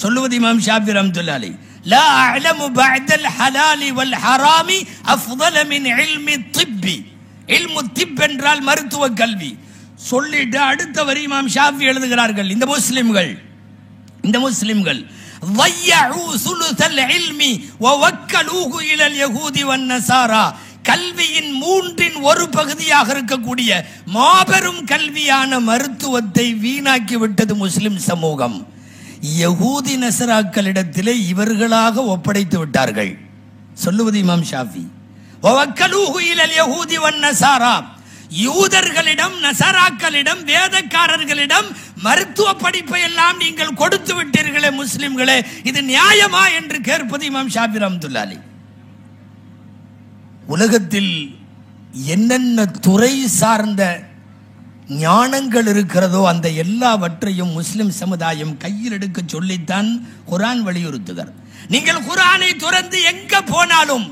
சொல்லுவது இமாம் ஷாஃபி ரஹ்மத்துல்லாஹி அலைஹி, லா அஅலமு பஅதல் ஹலாலி வல் ஹராமி அஃதல மின் இல்மி திப்பி. இல்மு திப் என்றால் மருத்துவ கல்வி. சொல்லிட்டு அடுத்த வரி இமாம் ஷாஃபி எழுதுகிறார்கள், இந்த முஸ்லிம்கள் ضيعوا ثلث العلم ووكلوه الى اليهود والنصارى. கல்வியின் 1/3 பகுதியாக இருக்கக்கூடிய மாபெரும் கல்வியான மருத்துவத்தை வீணாக்கி விட்டது முஸ்லிம் சமூகம். யகூதி நசராக்களிடத்திலே இவர்களாக ஒப்படைத்து விட்டார்கள். சொல்லுவது இமாம் ஷாஃபி. வவக்கலூஹு இலல் யஹூதி வன்னஸாரா. யூதர்களிடம், நசராக்களிடம், வேதக்காரர்களிடம் மருத்துவ படிப்பை எல்லாம் நீங்கள் கொடுத்து விட்டீர்களே முஸ்லிம்களே, இது நியாயமா என்று கேட்பது இமாம் ஷாஃபி ரஹ்மத்துல்லாஹி அலைஹி. உலகத்தில் என்னென்ன துறை சார்ந்த ஞானங்கள் இருக்கிறதோ அந்த எல்லாவற்றையும் முஸ்லிம் சமுதாயம் கையில் எடுக்க சொல்லித்தான் குர்ஆன் வலியுறுத்துகிறார். நீங்கள் குர்ஆனை துறந்து எங்க போனாலும்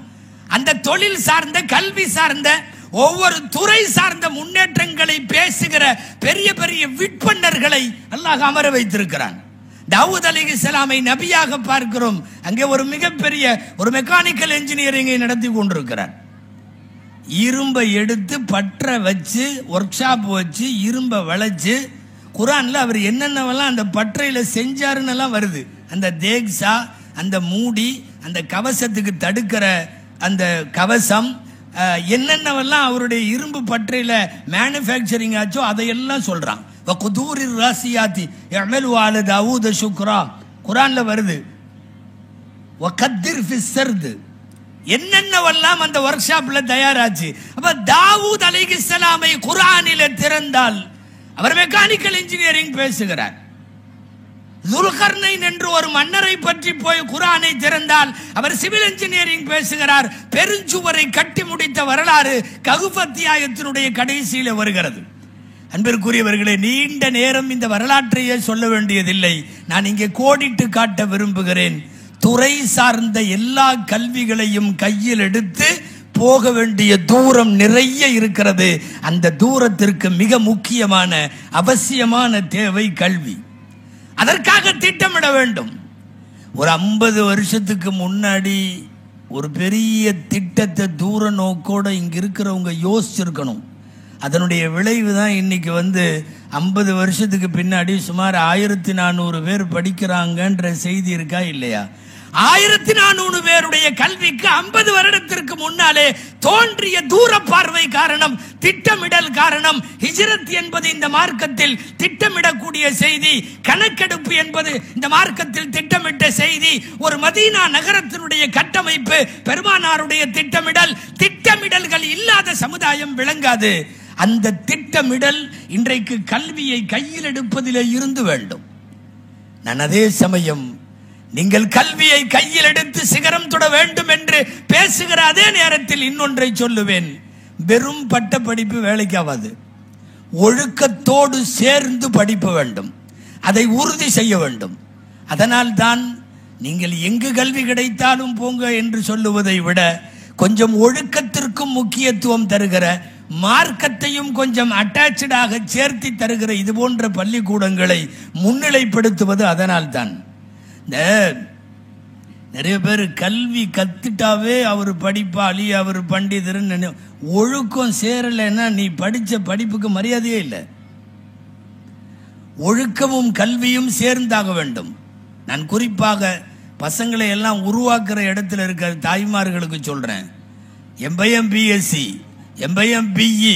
அந்த தொழில் சார்ந்த, கல்வி சார்ந்த, ஒவ்வொரு துறை சார்ந்த முன்னேற்றங்களை பேசுகிற பெரிய பெரிய விற்பனர்களை அல்லாஹ் அமர வைத்திருக்கிறான். தாவூத் அலைஹிஸ்ஸலாமை நபியாக பார்க்கிறோம். அங்கே ஒரு மிகப்பெரிய ஒரு மெக்கானிக்கல் இன்ஜினியரிங்கை நடத்தி கொண்டிருக்கிறார். இரும்பை எடுத்து பற்ற வச்சு, ஒர்க் ஷாப் வச்சு, இரும்பை வளைச்சு, குர்ஆன்ல அவர் என்னென்னவெல்லாம் அந்த பற்றையில செஞ்சாருன்னு வருது. அந்த தேக்ஸா, அந்த மூடி, அந்த கவசத்துக்கு தடுக்கிற அந்த கவசம், என்னென்னவெல்லாம் அவருடைய இரும்பு பற்றையில மேனுஃபேக்சரிங் ஆச்சோ அதையெல்லாம் சொல்றான். வகுதூரிர் ராசியாத்தி யஅமலு அல தாவூத ஷுக்ரா, குர்ஆன்ல வருது. வகத்திர் ஃபிஸ் ஸர்த், என்னென்னவெல்லாம் அந்த ஒர்க் ஷாப்ல தயாராச்சு. அப்ப தாவூத் அலைஹிஸ்ஸலாமை குர்ஆனிலே திறந்தால் அவர் மெக்கானிக்கல் இன்ஜினியரிங் பேசுகிறார். துல்கர்னைன் என்று ஒரு மன்னரை பற்றி போய் குர்ஆனை திறந்தால் அவர் சிவில் இன்ஜினியரிங் பேசுகிறார். பெருஞ்சுவரை கட்டி முடித்த வரலாறு கஹ்ஃப் அத்தியாயத்தினுடைய கடைசியில் வருகிறது. அன்பிற்குரியவர்களே, நீண்ட நேரம் இந்த வரலாற்றையே சொல்ல வேண்டியதில்லை. நான் இங்கே கோடிட்டு காட்ட விரும்புகிறேன். துறை சார்ந்த எல்லா கல்விகளையும் கையில் எடுத்து போக வேண்டிய தூரம் நிறைய இருக்கிறது. அந்த தூரத்திற்கு மிக முக்கியமான அவசியமான தேவை கல்வி. அதற்காக திட்டமிட வேண்டும். ஒரு 50 வருஷத்துக்கு முன்னாடி ஒரு பெரிய திட்டத்தை தூர நோக்கோட இங்க இருக்கிறவங்க யோசிச்சிருக்கணும். அதனுடைய விளைவு தான் இன்னைக்கு 50 வருஷத்துக்கு பின்னாடி சுமார் 1400 பேர் படிக்கிறாங்கன்ற செய்தி இருக்கா இல்லையா? 1400 பேருடைய கல்விக்கு 50 வருடத்திற்கு முன்னாலே தோன்றிய தூர பார்வை காரணம், திட்டமிடல் காரணம். ஹிஜ்ரத் என்பது இந்த மார்க்கத்தில் திட்டமிடக்கூடிய செய்தி, கணக்கெடுப்பு என்பது இந்த மார்க்கத்தில் திட்டமிட்ட செய்தி. ஒரு மதீனா நகரத்தினுடைய கட்டமைப்பு, பெருமானாருடைய திட்டமிடல். திட்டமிடல்கள் இல்லாத சமுதாயம் விளங்காது. அந்த திட்டமிடல் இன்றைக்கு கல்வியை கையில் எடுப்பதிலே இருந்து வேண்டும். நான் அதே சமயம் நீங்கள் கல்வியை கையில் எடுத்து சிகரம் தொட வேண்டும் என்று பேசுகிற அதே நேரத்தில் இன்னொன்றை சொல்லுவேன். வெறும் பட்ட படிப்பு வேலைக்காகாது. ஒழுக்கத்தோடு சேர்ந்து படிப்பு வேண்டும். அதை உறுதி செய்ய வேண்டும். அதனால் தான் நீங்கள் எங்கு கல்வி கிடைத்தாலும் போங்க என்று சொல்லுவதை விட கொஞ்சம் ஒழுக்கத்திற்கும் முக்கியத்துவம் தருகிற, மார்க்கத்தையும் கொஞ்சம் அட்டாச்சாக சேர்த்து தருகிற இது போன்ற பள்ளிக்கூடங்களை முன்னிலைப்படுத்துவது அதனால் தான். நிறைய பேர் கல்வி கத்துட்டாவே அவர் படிப்பாளி, அவர் பண்டிதர். ஒழுக்கம் சேரலைன்னா நீ படிச்ச படிப்புக்கு மரியாதையே இல்லை. ஒழுக்கமும் கல்வியும் சேர்ந்தாக வேண்டும். நான் குறிப்பாக பசங்களை எல்லாம் உருவாக்குற இடத்துல இருக்கிற தாய்மார்களுக்கு சொல்றேன். எம்பையம் பிஎஸ்சி, எம்பையம் பிஇ,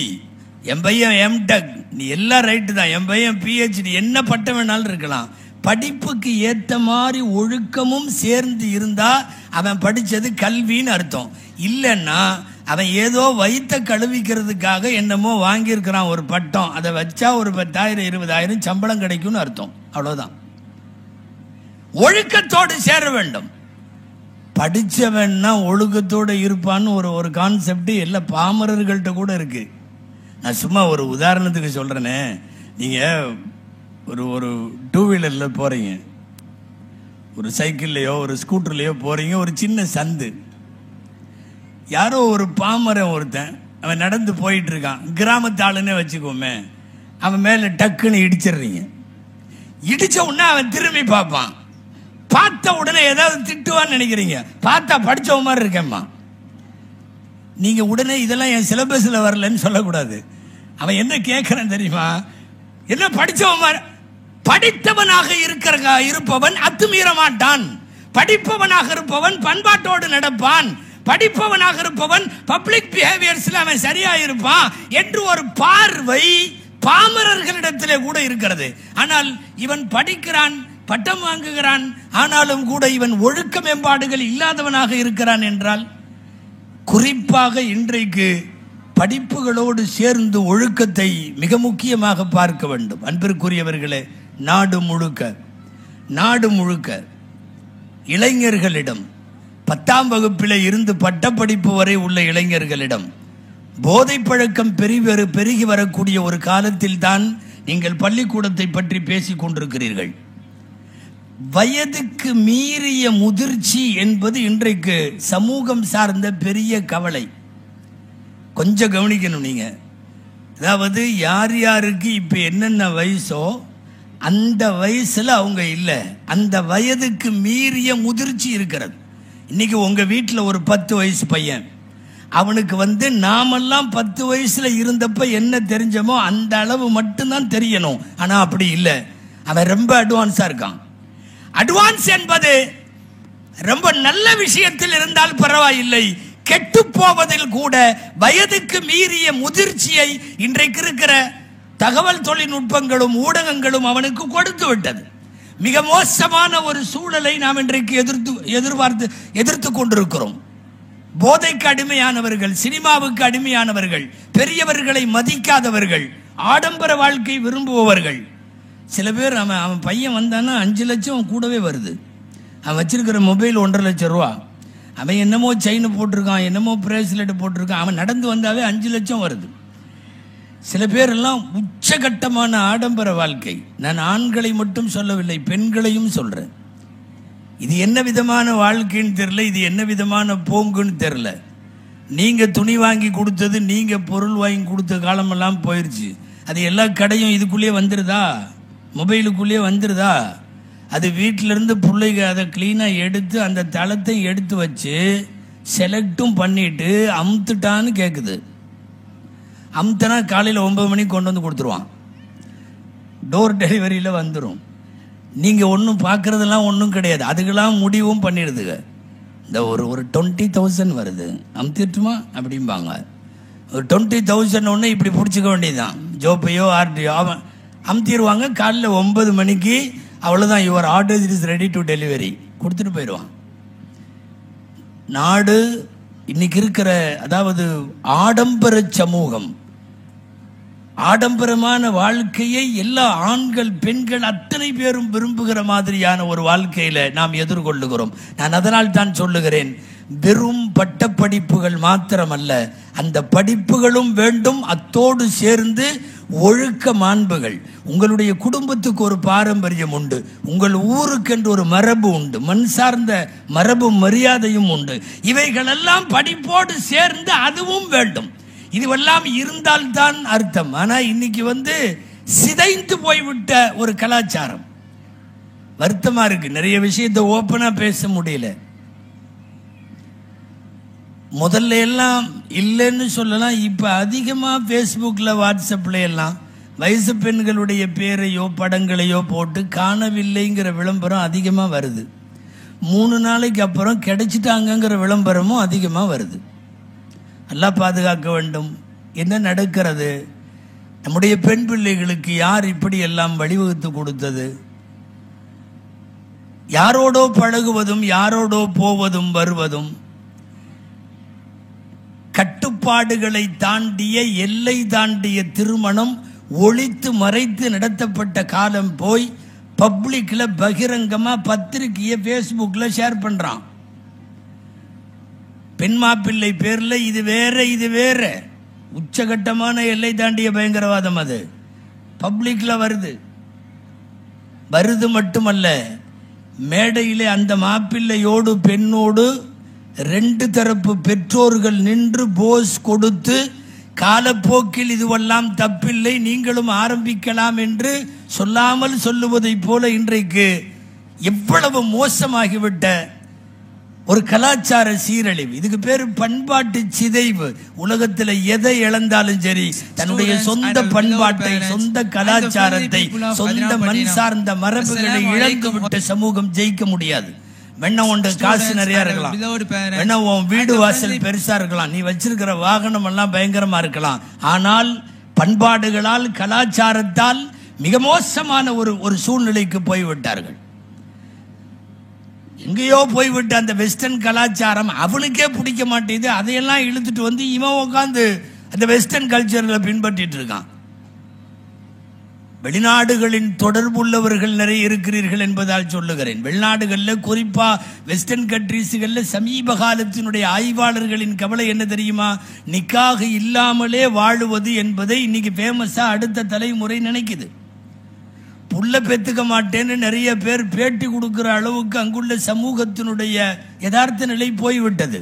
எம்பையம் எம்டெக், நீ எல்லாம் ரைட்டு தான். எம்பையம் பிஹெச்டி, என்ன பட்டம் வேணாலும் இருக்கலாம். படிப்புக்கு ஏற்ற மாதிரி ஒழுக்கமும் சேர்ந்து இருந்தா அவன் படிச்சது கல்வின்னு அர்த்தம். இல்லைன்னா அவன் ஏதோ வயிற்ற கழுவிக்கிறதுக்காக என்னமோ வாங்கியிருக்கிறான் ஒரு பட்டம், அதை வச்சா ஒரு 10,000 20,000 சம்பளம் கிடைக்கும்னு அர்த்தம். அவ்வளவுதான். ஒழுக்கத்தோடு சேர வேண்டும். படிச்சவன்னா ஒழுக்கத்தோடு இருப்பான்னு ஒரு கான்செப்ட் எல்லா பாமரர்கள்ட்ட கூட இருக்கு. நான் சும்மா ஒரு உதாரணத்துக்கு சொல்றேனே. நீங்க ஒரு 2 வீலரில் போறீங்க, ஒரு சைக்கிள்லையோ ஒரு ஸ்கூட்டர்லையோ போறீங்க. ஒரு சின்ன சந்து, யாரோ ஒரு பாமரன் ஒருத்தன் அவன் நடந்து போயிட்டு இருக்கான். கிராமத்து ஆளுன்னே வச்சுக்கோமே. அவன் மேல டக்குன்னு இடிச்சிடுறீங்க. இடிச்ச உடனே அவன் திரும்பி பார்ப்பான். பார்த்த உடனே ஏதாவது திட்டுவான்னு நினைக்கிறீங்க. பார்த்தா படிச்சவ மாதிரி இருக்கேம்மா. நீங்க உடனே இதெல்லாம் என் சிலபஸ்ல வரலன்னு சொல்லக்கூடாது. அவன் என்ன கேட்கறான் தெரியுமா? என்ன படிச்சவன் மாதிரி? படித்தவனாக இருப்பவன் அத்துமீற மாட்டான். படிப்பவனாக இருப்பவன் பண்பாட்டோடு நடப்பான். படிப்பவனாக இருப்பவன் பப்ளிக் பிஹேவியர்ஸ்ல அவன் சரியா இருப்பான் என்று ஒரு பார்வை பாமரர்களிடத்திலே கூட இருக்கிறது. ஆனால் இவன் படிக்கிறான், பட்டம் வாங்குகிறான், ஆனாலும் கூட இவன் ஒழுக்க மேம்பாடுகள் இல்லாதவனாக இருக்கிறான் என்றால், குறிப்பாக இன்றைக்கு படிப்புகளோடு சேர்ந்து ஒழுக்கத்தை மிக முக்கியமாக பார்க்க வேண்டும். அன்பிற்குரியவர்களே, நாடு முழுக்க இளைஞர்களிடம் 10ஆம் வகுப்பிலே இருந்து பட்டப்படிப்பு வரை உள்ள இளைஞர்களிடம் போதை பழக்கம் பெருகி வரக்கூடிய ஒரு காலத்தில் தான் நீங்கள் பள்ளிக்கூடத்தை பற்றி பேசிக் கொண்டிருக்கிறீர்கள். வயதுக்கு மீறிய முதிர்ச்சி என்பது இன்றைக்கு சமூகம் சார்ந்த பெரிய கவலை. கொஞ்சம் கவனிக்கணும் நீங்க. அதாவது யார் யாருக்கு இப்ப என்னென்ன வயசோ அந்த வயசுல அவங்க இல்லை, அந்த வயதுக்கு மீறிய முதிர்ச்சி இருக்கிறது. இன்னைக்கு உங்க வீட்டில் ஒரு 10 வயசு பையன், அவனுக்கு நாமெல்லாம் 10 வயசுல இருந்தப்ப என்ன தெரிஞ்சமோ அந்த அளவு மட்டும்தான் தெரியணும். ஆனா அப்படி இல்லை, அவன் ரொம்ப அட்வான்ஸா இருக்கான். அட்வான்ஸ் என்பது ரொம்ப நல்ல விஷயத்தில் இருந்தால் பரவாயில்லை, கெட்டு போவதில் கூட வயதுக்கு மீறிய முதிர்ச்சியை இன்றைக்கு இருக்கிற தகவல் தொழில்நுட்பங்களும் ஊடகங்களும் அவனுக்கு கொடுத்து விட்டது. மிக மோசமான ஒரு சூழலை நாம் இன்றைக்கு எதிர்த்து கொண்டிருக்கிறோம். போதைக்கு அடிமையானவர்கள், சினிமாவுக்கு அடிமையானவர்கள், பெரியவர்களை மதிக்காதவர்கள், ஆடம்பர வாழ்க்கை விரும்புபவர்கள். சில பேர் அவன் பையன் வந்தானா 5 லட்சம் கூடவே வருது. அவன் வச்சிருக்கிற மொபைல் 1.5 லட்சம் ரூபா. அவன் என்னமோ செயின் போட்டிருக்கான், என்னமோ பிரேஸ்லெட் போட்டிருக்கான். அவன் நடந்து வந்தாவே 5 லட்சம் வருது. சில பேரெல்லாம் உச்சகட்டமான ஆடம்பர வாழ்க்கை. நான் ஆண்களை மட்டும் சொல்லவில்லை, பெண்களையும் சொல்றேன். இது என்ன விதமான வாழ்க்கைன்னு தெரியல, இது என்ன விதமான போங்குன்னு தெரியல. நீங்க துணி வாங்கி கொடுத்தது, நீங்க பொருள் வாங்கி கொடுத்த காலமெல்லாம் போயிடுச்சு. அது எல்லா கடையும் இதுக்குள்ளேயே வந்துருதா, மொபைலுக்குள்ளேயே வந்துருதா? அது வீட்டிலிருந்து பிள்ளைங்க அதை கிளீனாக எடுத்து அந்த தளத்தை எடுத்து வச்சு செலக்டும் பண்ணிட்டு அமுத்துட்டான்னு கேட்குது. அமுத்தனா காலையில் 9 மணிக்கு கொண்டு வந்து கொடுத்துருவான். டோர் டெலிவரியில் வந்துடும். நீங்கள் ஒன்றும் பார்க்குறதெல்லாம் ஒன்றும் கிடையாது. அதுக்கெல்லாம் முடிவும் பண்ணிடுதுங்க. இந்த ஒரு 20,000 வருது அமுத்திட்டுமா அப்படிம்பாங்க. ஒரு 20,000 ஒன்று இப்படி பிடிச்சிக்க வேண்டியதுதான். ஜோப்பையோ ஆர்டியோ அவன் அமுத்திடுவாங்க. காலைல 9 மணிக்கு அவ்வளோதான், your order is ready to delivery கொடுத்துட்டு போயிடுவான். நாடு இன்னைக்கு இருக்கிற, அதாவது ஆடம்பர சமூகம், ஆடம்பரமான வாழ்க்கையை எல்லா ஆண்கள் பெண்கள் அத்தனை பேரும் விரும்புகிற மாதிரியான ஒரு வாழ்க்கையில நாம் எதிர்கொள்ளுகிறோம். நான் அதனால் தான் சொல்லுகிறேன், வெறும் பட்ட படிப்புகள் மாத்திரமல்ல, அந்த படிப்புகளும் வேண்டும், அத்தோடு சேர்ந்து ஒழுக்க மாண்புகள். உங்களுடைய குடும்பத்துக்கு ஒரு பாரம்பரியம் உண்டு, உங்கள் ஊருக்கென்று ஒரு மரபு உண்டு, மண் சார்ந்த மரபு மரியாதையும் உண்டு. இவைகளெல்லாம் படிப்போடு சேர்ந்து அதுவும் வேண்டும். இதுவெல்லாம் இருந்தால்தான் அர்த்தம். ஆனா இன்னைக்கு சிதைந்து போய்விட்ட ஒரு கலாச்சாரம். வருத்தமா இருக்கு, நிறைய விஷயத்தை ஓப்பனா பேச முடியல. முதல்ல எல்லாம் இல்லைன்னு சொல்லலாம், இப்ப அதிகமா பேஸ்புக்ல வாட்ஸ்அப்ல எல்லாம் வயசு பெண்களுடைய பேரையோ படங்களையோ போட்டு காணவில்லைங்கிற விளம்பரம் அதிகமா வருது. 3 நாளைக்கு அப்புறம் கிடைச்சிட்டாங்கிற விளம்பரமும் அதிகமா வருது. நல்லா பாதுகாக்க வேண்டும். என்ன நடக்கிறது? நம்முடைய பெண் பிள்ளைகளுக்கு யார் இப்படி எல்லாம் வழிவகுத்து கொடுத்தது? யாரோடோ பழகுவதும் யாரோடோ போவதும் வருவதும், கட்டுப்பாடுகளை தாண்டிய எல்லை தாண்டிய திருமணம் ஒளித்து மறைத்து நடத்தப்பட்ட காலம் போய் பப்ளிக்ல பகிரங்கமா பத்திரிகையை பேஸ்புக்ல ஷேர் பண்றான். பெண் மாப்பிள்ளை பேர்ல இது வேற இது வேற, உச்சகட்டமான எல்லை தாண்டிய பயங்கரவாதம். அது பப்ளிக்ல வருது மட்டுமல்ல, மேடையிலே அந்த மாப்பிள்ளையோடு பெண்ணோடு 2 தரப்பு பெற்றோர்கள் நின்று போஸ் கொடுத்து, காலப்போக்கில் இதுவெல்லாம் தப்பில்லை, நீங்களும் ஆரம்பிக்கலாம் என்று சொல்லாமல் சொல்லுவதை போல இன்றைக்கு எவ்வளவு மோசமாகிவிட்ட ஒரு கலாச்சார சீரழிவு. இதுக்கு பேரு பண்பாட்டு சிதைவு. உலகத்தில் எதை இழந்தாலும் சரி, தன்னுடைய சொந்த பண்பாட்டை, சொந்த கலாச்சாரத்தை, சொந்த மண் சார்ந்த மரபுகளை இழந்து விட்ட சமூகம் ஜெயிக்க முடியாது. வேணா உண்டு காசு நிறைய இருக்கலாம், வேணா உன் வீடு வாசல் பெருசா இருக்கலாம், நீ வச்சிருக்கிற வாகனம் எல்லாம் பயங்கரமா இருக்கலாம், ஆனால் பண்பாடுகளால் கலாச்சாரத்தால் மிக மோசமான ஒரு சூழ்நிலைக்கு போய்விட்டார்கள். எங்கேயோ போய்விட்டு அந்த வெஸ்டர்ன் கலாச்சாரம் அவனுக்கே பிடிக்க மாட்டேங்குது. அதையெல்லாம் இழுத்துட்டு இவன் உட்காந்து அந்த வெஸ்டர்ன் கல்ச்சர்ல பின்பற்றிட்டு இருக்கான். வெளிநாடுகளின் தொடர்புள்ளவர்கள் நிறைய இருக்கிறீர்கள் என்பதால் சொல்லுகிறேன். வெளிநாடுகளில் குறிப்பா வெஸ்டர்ன் கண்ட்ரீஸ்களில் சமீப காலத்தினுடைய ஆய்வாளர்களின் கவலை என்ன தெரியுமா? நிக்காக இல்லாமலே வாழுவது என்பதை இன்னைக்கு ஃபேமஸா அடுத்த தலைமுறை நினைக்குது. புள்ள பெத்துக்க மாட்டேன்னு நிறைய பேர் பேட்டி கொடுக்கிற அளவுக்கு அங்குள்ள சமூகத்தினுடைய யதார்த்த நிலை போய்விட்டது.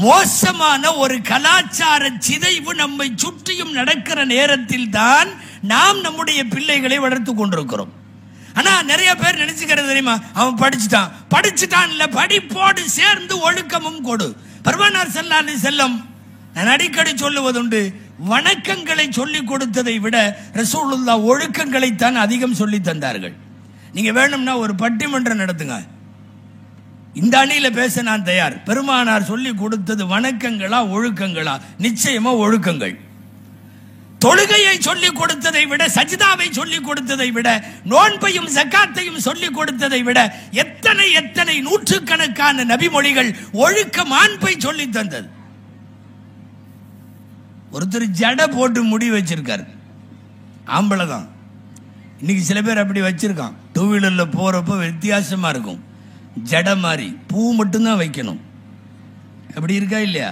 மோசமான ஒரு கலாச்சார சிதைவு நம்மை சுற்றியும் நடக்கிற நேரத்தில் தான் நாம் நம்முடைய பிள்ளைகளை வளர்த்து கொண்டிருக்கிறோம். ஆனா நிறைய பேர் நினைச்சுக்கிறது தெரியுமா, அவன் படிச்சுட்டான் இல்ல, படிப்போடு சேர்ந்து ஒழுக்கமும் கொடு. பெருமானார் ஸல்லல்லாஹு அலைஹி வஸல்லம் நான் அடிக்கடி சொல்லுவதுண்டு, வணக்கங்களை சொல்லிக் கொடுத்ததை விட ரசூலுல்லாஹ் ஒழுக்கங்களை தான் அதிகம் சொல்லி தந்தார்கள். நீங்க வேணும்னா ஒரு பட்டிமன்றம் நடத்துங்க, இந்த அணியில பேச நான் தயார். பெருமானார் சொல்லி கொடுத்தது வணக்கங்களா ஒழுக்கங்களா? நிச்சயமா ஒழுக்கங்கள். தொழுகையை சொல்லிக் கொடுத்ததை விட, சஜிதாவை சொல்லிக் கொடுத்ததை விட, நோன்பையும் ஜக்காத்தையும் சொல்லிக் கொடுத்ததை விட எத்தனை எத்தனை நூற்றுக்கணக்கான நபிமொழிகள் ஒழுக்க மாண்பை சொல்லி தந்தது. ஒருத்தர் ஜடை போட்டு முடி வச்சிருக்காரு, ஆம்பளை தான். இன்னைக்கு சில பேர் அப்படி வச்சிருக்கான். 2 வீலர்ல போறப்ப வித்தியாசமா இருக்கும், ஜடை மாதிரி பூ மட்டும்தான் வைக்கணும். அப்படி இருக்கா இல்லையா?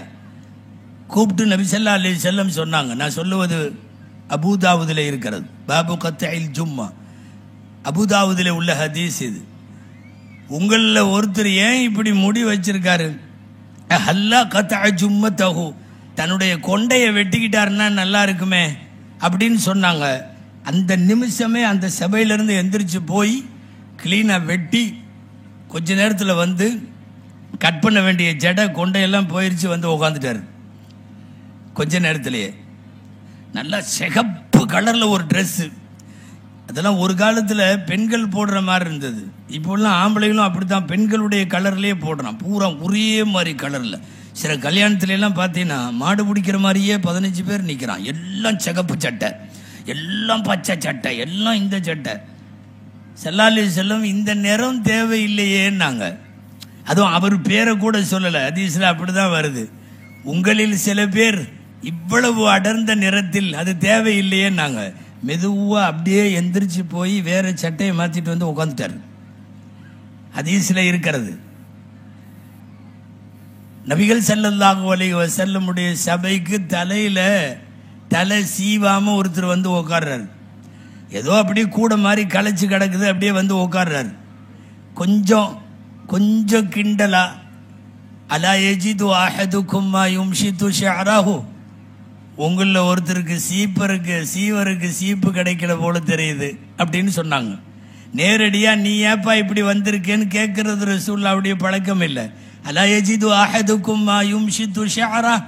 கூப்பிட்டு நபி ஸல்லல்லாஹு அலைஹி வஸல்லம் சொன்னாங்க. நான் சொல்லுவது அபூதாவுதிலே இருக்கிறது, பாபு கத்இல் ஜும்மா, அபூதாவுதிலே உள்ள ஹதீஸ் இது. உங்கள ஒருத்தர் ஏன் இப்படி முடி வச்சிருக்காரு? ஹல்லா கத்அ ஜும்மத்தஹு, தன்னுடைய கொண்டையை வெட்டிக்கிட்டாருன்னா நல்லா இருக்குமே அப்படின்னு சொன்னாங்க. அந்த நிமிஷமே அந்த சபையிலிருந்து எந்திரிச்சு போய் கிளீனா வெட்டி கொஞ்ச நேரத்தில் கட் பண்ண வேண்டிய ஜடை கொண்டையெல்லாம் போயிருச்சு, உட்காந்துட்டாரு. கொஞ்ச நேரத்திலேயே நல்லா சிகப்பு கலர்ல ஒரு ட்ரெஸ், அதெல்லாம் ஒரு காலத்தில் பெண்கள் போடுற மாதிரி இருந்தது. இப்போல்லாம் ஆம்பளைகளும் அப்படித்தான் பெண்களுடைய கலர்லேயே போடுறான், பூரா ஒரே மாதிரி கலரில். சில கல்யாணத்துல எல்லாம் பார்த்தீங்கன்னா மாடு பிடிக்கிற மாதிரியே 15 பேர் நிற்கிறான். எல்லாம் சிகப்பு சட்டை, எல்லாம் பச்சை சட்டை, எல்லாம் இந்த சட்டை. ஸல்லல்லாஹு அலைஹி வஸல்லம் இந்த நிறம் தேவையில்லையேன்னாங்க. அதுவும் அவர் பேரை கூட சொல்லலை. ஹதீஸ்ல அப்படிதான் வருது, உங்களில் சில பேர் இவ்வளவு அடர்ந்த நிறத்தில் அது தேவையில்லையேன்னாங்க. மெதுவா அப்படியே எந்திரிச்சு போய் வேற சட்டையை மாத்திட்டு வந்து உட்காந்துட்டார். ஹதீஸ்ல இருக்கிறது. நபிகள் ஸல்லல்லாஹு அலைஹி வஸல்லமுடைய சபைக்கு தலை சீவாம ஒருத்தர் வந்து உட்கார்றாரு. ஏதோ அப்படியே கூட மாதிரி களைச்சு கிடக்குது, அப்படியே வந்து உட்கார்றாரு. கொஞ்சம் கிண்டலா, அலா யஜிது அஹதுக்கும் மா யும்ஷிது ஷஅரஹு, உங்களில் ஒருத்தருக்கு சீவருக்கு சீப்பு கிடைக்கல போல தெரியுது அப்படின்னு சொன்னாங்க. நேரடியா நீ ஏப்பா இப்படி வந்திருக்கேன்னு கேட்கறது ரசூலுல்லாஹ்வுடைய பழக்கம் இல்லை. அலா யஜிது அஹதுக்கும் மா யும்ஷிது ஷஅரஹு,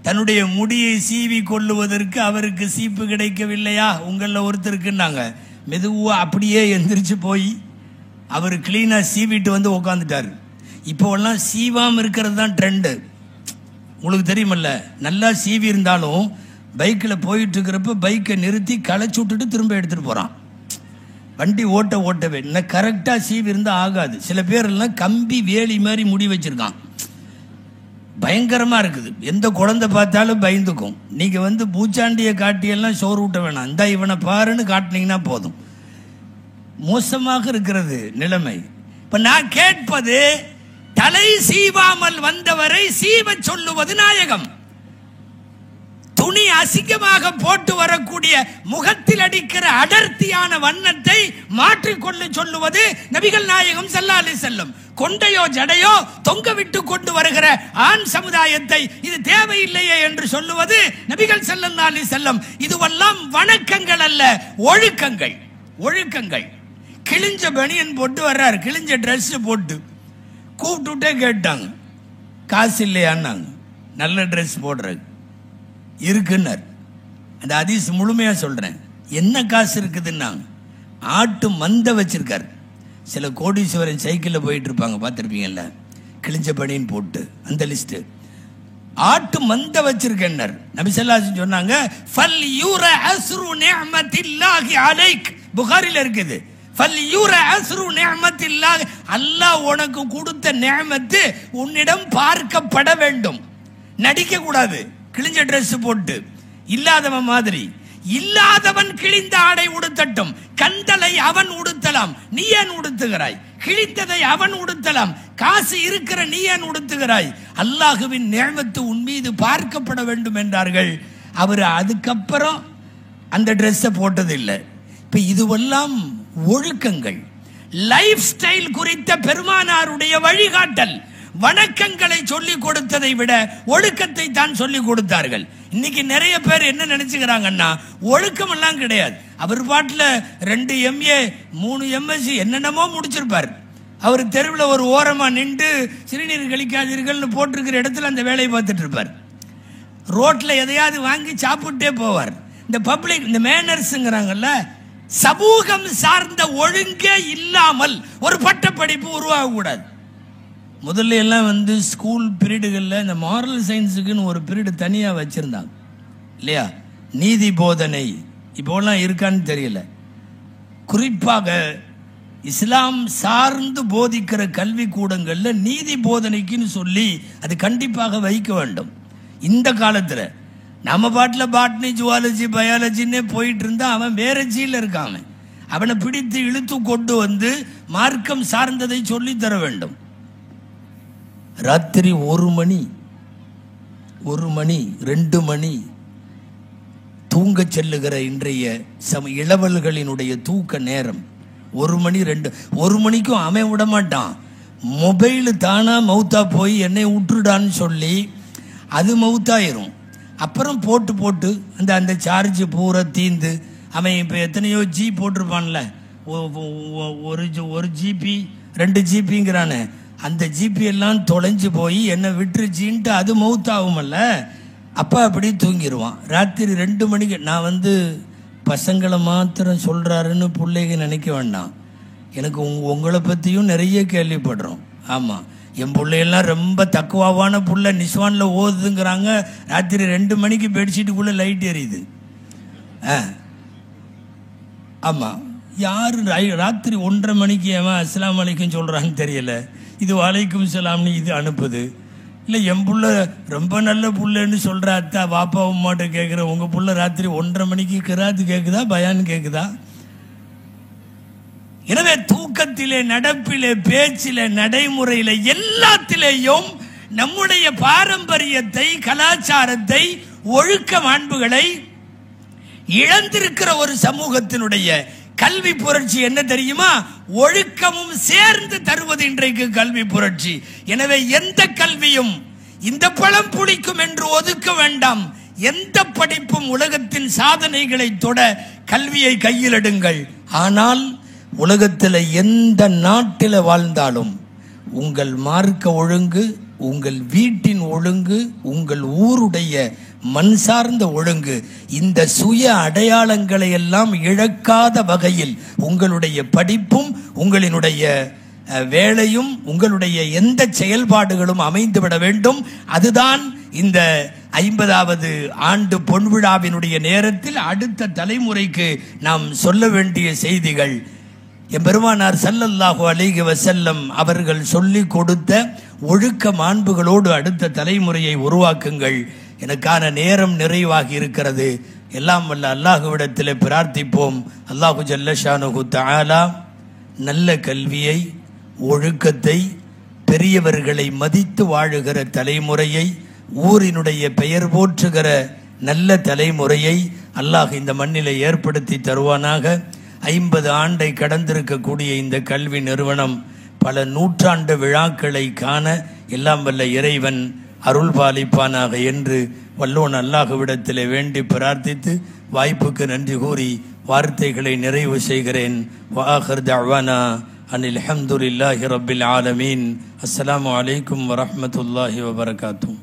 தன்னுடைய முடியை சீவி கொள்ளுவதற்கு அவருக்கு சீப்பு கிடைக்கவில்லையா உங்களில் ஒருத்தருக்குன்னாங்க. மெதுவா அப்படியே எந்திரிச்சு போய் அவர் கிளீனா சீவிட்டு வந்து உட்காந்துட்டாரு. இப்போல்லாம் சீவாம இருக்கிறது தான் ட்ரெண்டு. உங்களுக்கு தெரியுமல்ல, நல்லா சீவி இருந்தாலும் பைக்கில் போயிட்டு இருக்கிறப்ப பைக்கை நிறுத்தி களைச்சு விட்டுட்டு திரும்ப எடுத்துட்டு போறான். வண்டி ஓட்டவே இன்னும் கரெக்டாக சீவி இருந்தால் ஆகாது. சில பேர் எல்லாம் கம்பி வேலி மாதிரி முடி வச்சிருக்கான், பயங்கரமா இருக்குது. எந்த குழந்தை பார்த்தாலும் பயந்துக்கும். நீங்க வந்து பூச்சாண்டியை காட்டியெல்லாம் சோறு ஊட்ட வேணாம், இந்த இவனை பாருன்னு காட்டினீங்கன்னா போதும். மோசமாக இருக்கிறது நிலைமை. இப்ப நான் கேட்பது, தலை சீவாமல் வந்தவரை சீவ சொல்லுவது நாயகம். துணி அசிங்கமாக போட்டு வரக்கூடிய முகத்தில் அடிக்கிற அடர்த்தியான வண்ணத்தை மாற்றிக்கொள்ள சொல்லுவது நபிகள் நாயகம் ஸல்லல்லாஹு அலைஹி வஸல்லம். கொண்டையோ ஜடையோ தொங்க விட்டு கொண்டு வருகிற ஆண் சமுதாயத்தை இது தேவையில்லையே என்று சொல்லுவது நபிகள் ஸல்லல்லாஹு அலைஹி வஸல்லம். இதுவெல்லாம் வணக்கங்கள் அல்ல, ஒழுக்கங்கள். கிழிஞ்ச பனியன் போட்டு வர்றாரு, கிழிஞ்ச ட்ரெஸ் போட்டு கூப்பிட்டுட்டே கேட்டாங்க, காசு இல்லையான்னாங்க. நல்ல ட்ரெஸ் போடுறது இருக்குன்னார். அந்த ஹதீஸ் முழுமையா சொல்றேன். என்ன காசு இருக்குதுன்னாங்க. ஆட்டு மந்த வச்சிருக்காரு. சில கோடீஸ்வரன் சைக்கிளில் போயிட்டு இருப்பாங்க, பார்த்துருப்பீங்கல்ல, கிழிஞ்ச பனியன் போட்டு. அந்த லிஸ்ட் ஆட்டு மந்த வச்சிருக்கேன்னார். நபி ஸல்லல்லாஹு அலைஹி வஸல்லம் சொன்னாங்க, ஃபல் யூர அஸ்ரு நிஅமத்தில்லாஹி அலைக், புகாரில இருக்குது. ஃபல் யூர அஸ்ரு நிஅமத்தில்லாஹி, அல்லாஹ் உனக்கு கொடுத்த நிஅமத்து உன்னிடம் பார்க்கப்பட வேண்டும். நடிக்க கூடாது கிழிஞ்ச ட்ரெஸ் போட்டு, இல்லாதவன் மாதிரி. இல்லாதவன் கிழிந்த ஆடை உடுத்தட்டும், கந்தலை அவன் உடுத்தலாம், நீ ஏன் உடுத்துகிறாய்? கிழித்ததை அவன் உடுத்தலாம், காசு இருக்கிற நீ ஏன் உடுத்துகிறாய்? அல்லாஹுவின் நிஅமத்து உன் மீது பார்க்கப்பட வேண்டும் என்றார்கள். அவர் அதுக்கப்புறம் அந்த ட்ரெஸ்ஸை போட்டதில்லை. இப்ப இதுவெல்லாம் ஒழுக்கங்கள், லைஃப் ஸ்டைல் குறித்த பெருமானாருடைய வழிகாட்டல். வணக்கங்களை சொல்லிக் கொடுத்ததை விட ஒழுக்கத்தை தான் சொல்லிக் கொடுத்தார்கள். இன்னைக்கு நிறைய பேர் என்ன நினைச்சுக்கிறாங்கன்னா, ஒழுக்கம் எல்லாம் கிடையாது. அவர் பாட்டுல 2 MA 3 MSc என்னென்னமோ முடிச்சிருப்பார். அவர் தெருவில் ஒரு ஓரமா நின்று சிறுநீர் கழிக்காதீர்கள்னு போட்டிருக்கிற இடத்துல அந்த வேலையை பார்த்துட்டு இருப்பார். ரோட்ல எதையாவது வாங்கி சாப்பிட்டே போவார். இந்த பப்ளிக், இந்த மேனர்ஸ்ங்கிறாங்கல்ல, சமூகம் சார்ந்த ஒழுங்கே இல்லாமல் ஒரு பட்டப்படிப்பு உருவாக கூடாது. முதல்ல எல்லாம் வந்து ஸ்கூல் பீரியடுகளில் இந்த மாரல் சயின்ஸுக்குன்னு ஒரு பீரியடு தனியாக வச்சுருந்தாங்க இல்லையா, நீதி போதனை. இப்போலாம் இருக்கான்னு தெரியல. குறிப்பாக இஸ்லாம் சார்ந்து போதிக்கிற கல்வி கூடங்களில் நீதி போதனைக்குன்னு சொல்லி அது கண்டிப்பாக வைக்க வேண்டும். இந்த காலத்தில் நம்ம பாட்டில் பாட்னி ஜுவாலஜி பயாலஜின்னே போயிட்டு இருந்தா அவன் வேற ஜீல இருக்கான். அவனை பிடித்து இழுத்து கொண்டு வந்து மார்க்கம் சார்ந்ததை சொல்லி தர வேண்டும். ராத்திரி 1 மணி 2 மணி தூங்க செல்லுகிற இன்றைய இளவல்களினுடைய தூக்க நேரம் 1 மணி 2. 1 மணிக்கும் அவன் விட மாட்டான். மொபைல் தானா மவுத்தா போய் என்னை விட்டுடான்னு சொல்லி அது மவுத்தாயிரும். அப்புறம் போட்டு அந்த சார்ஜ் பூரா தீந்து அவன் இப்போ எத்தனையோ ஜி போட்டிருப்பான்ல, 1 GB 2 GBங்கிறானே, அந்த ஜிபி எல்லாம் தொலைஞ்சு போய் என்ன விட்டுருச்சின்ட்டு அது மவுத்தாகுமல்ல, அப்போ அப்படி தூங்கிடுவான். ராத்திரி 2 மணிக்கு நான் வந்து பசங்களை மாத்திரம் சொல்கிறாருன்னு பிள்ளைங்க நினைக்க வேண்டாம். எனக்கு உங்களை பற்றியும் நிறைய கேள்விப்படுறோம். ஆமாம், என் பிள்ளையெல்லாம் ரொம்ப தக்குவாவான புள்ள, நிஸ்வானில் ஓதுங்கிறாங்க. ராத்திரி 2 மணிக்கு பெட்ஷீட்டுக்குள்ளே லைட் எரியுது. ஆமாம், யார் ராத்திரி 1:30 மணிக்கு ஏன் அஸ்ஸலாமு அலைக்கும் சொல்கிறான்னு தெரியல. இது வலைக்கும் சலாம்னு இது அனுப்புது. இல்லை, என் புள்ள ரொம்ப நல்ல புள்ளன்னு சொல்கிற அத்தா பாப்பா அம்மாட்ட கேட்குற உங்கள் புள்ள ராத்திரி 1:30 மணிக்கு கிராத்து கேட்குதா, பயான் கேட்குதா? எனவே தூக்கத்திலே, நடப்பிலே, பேச்சிலே, நடைமுறையில எல்லாத்திலேயும் நம்முடைய பாரம்பரியத்தை, கலாச்சாரத்தை, ஒழுக்க மாண்புகளை இழந்திருக்கிற ஒரு சமூகத்தினுடைய கல்வி புரட்சி என்ன தெரியுமா? ஒழுக்கமும் சேர்ந்து தருவது இன்றைக்கு கல்வி புரட்சி. எனவே எந்த கல்வியும் இந்த பழம் புளிக்கும் என்று ஒதுக்க வேண்டாம். எந்த படிப்பும் உலகத்தின் சாதனைகளை தொட கல்வியை கையில் எடுங்கள். ஆனால் உலகத்தில் எந்த நாட்டில் வாழ்ந்தாலும் உங்கள் மார்க்க ஒழுங்கு, உங்கள் வீட்டின் ஒழுங்கு, உங்கள் ஊருடைய மண் சார்ந்த ஒழுங்கு, இந்த சுய அடையாளங்களை எல்லாம் இழக்காத வகையில் உங்களுடைய படிப்பும், உங்களினுடைய வேலையும், உங்களுடைய எந்த செயல்பாடுகளும் அமைந்துவிட வேண்டும். அதுதான் இந்த 50வது ஆண்டு பொன்விழாவினுடைய நேரத்தில் அடுத்த தலைமுறைக்கு நாம் சொல்ல வேண்டிய செய்திகள். எம்பெருமானார் ஸல்லல்லாஹு அலைஹி வஸல்லம் அவர்கள் சொல்லி கொடுத்த ஒழுக்க மாண்புகளோடு அடுத்த தலைமுறையை உருவாக்குங்கள். எனக்கான நேரம் நிறைவாகி இருக்கிறது. எல்லாம் வல்ல அல்லாஹுவிடத்தில் பிரார்த்திப்போம். அல்லாஹு ஜல்ல ஷானுஹு தஆலா நல்ல கல்வியை, ஒழுக்கத்தை, பெரியவர்களை மதித்து வாழுகிற தலைமுறையை, ஊரினுடைய பெயர் போற்றுகிற நல்ல தலைமுறையை அல்லாஹ் இந்த மண்ணிலே ஏற்படுத்தி தருவானாக. 50 ஆண்டை கடந்திருக்கக்கூடிய இந்த கல்வி நிறுவனம் பல நூற்றாண்டு விழாக்களை காண எல்லாம் வல்ல இறைவன் அருள் பாலிப்பானாக என்று வல்லோன் அல்லாஹுவிடத்திலே வேண்டி பிரார்த்தித்து வாய்ப்புக்கு நன்றி கூறி வார்த்தைகளை நிறைவு செய்கிறேன். வஆகிர் தஅவானா அனில் ஹம்துலில்லாஹி ரப்பில் ஆலமீன். அஸ்ஸலாமு அலைக்கும் வரஹ்மத்துல்லாஹி வபரகாத்துஹு.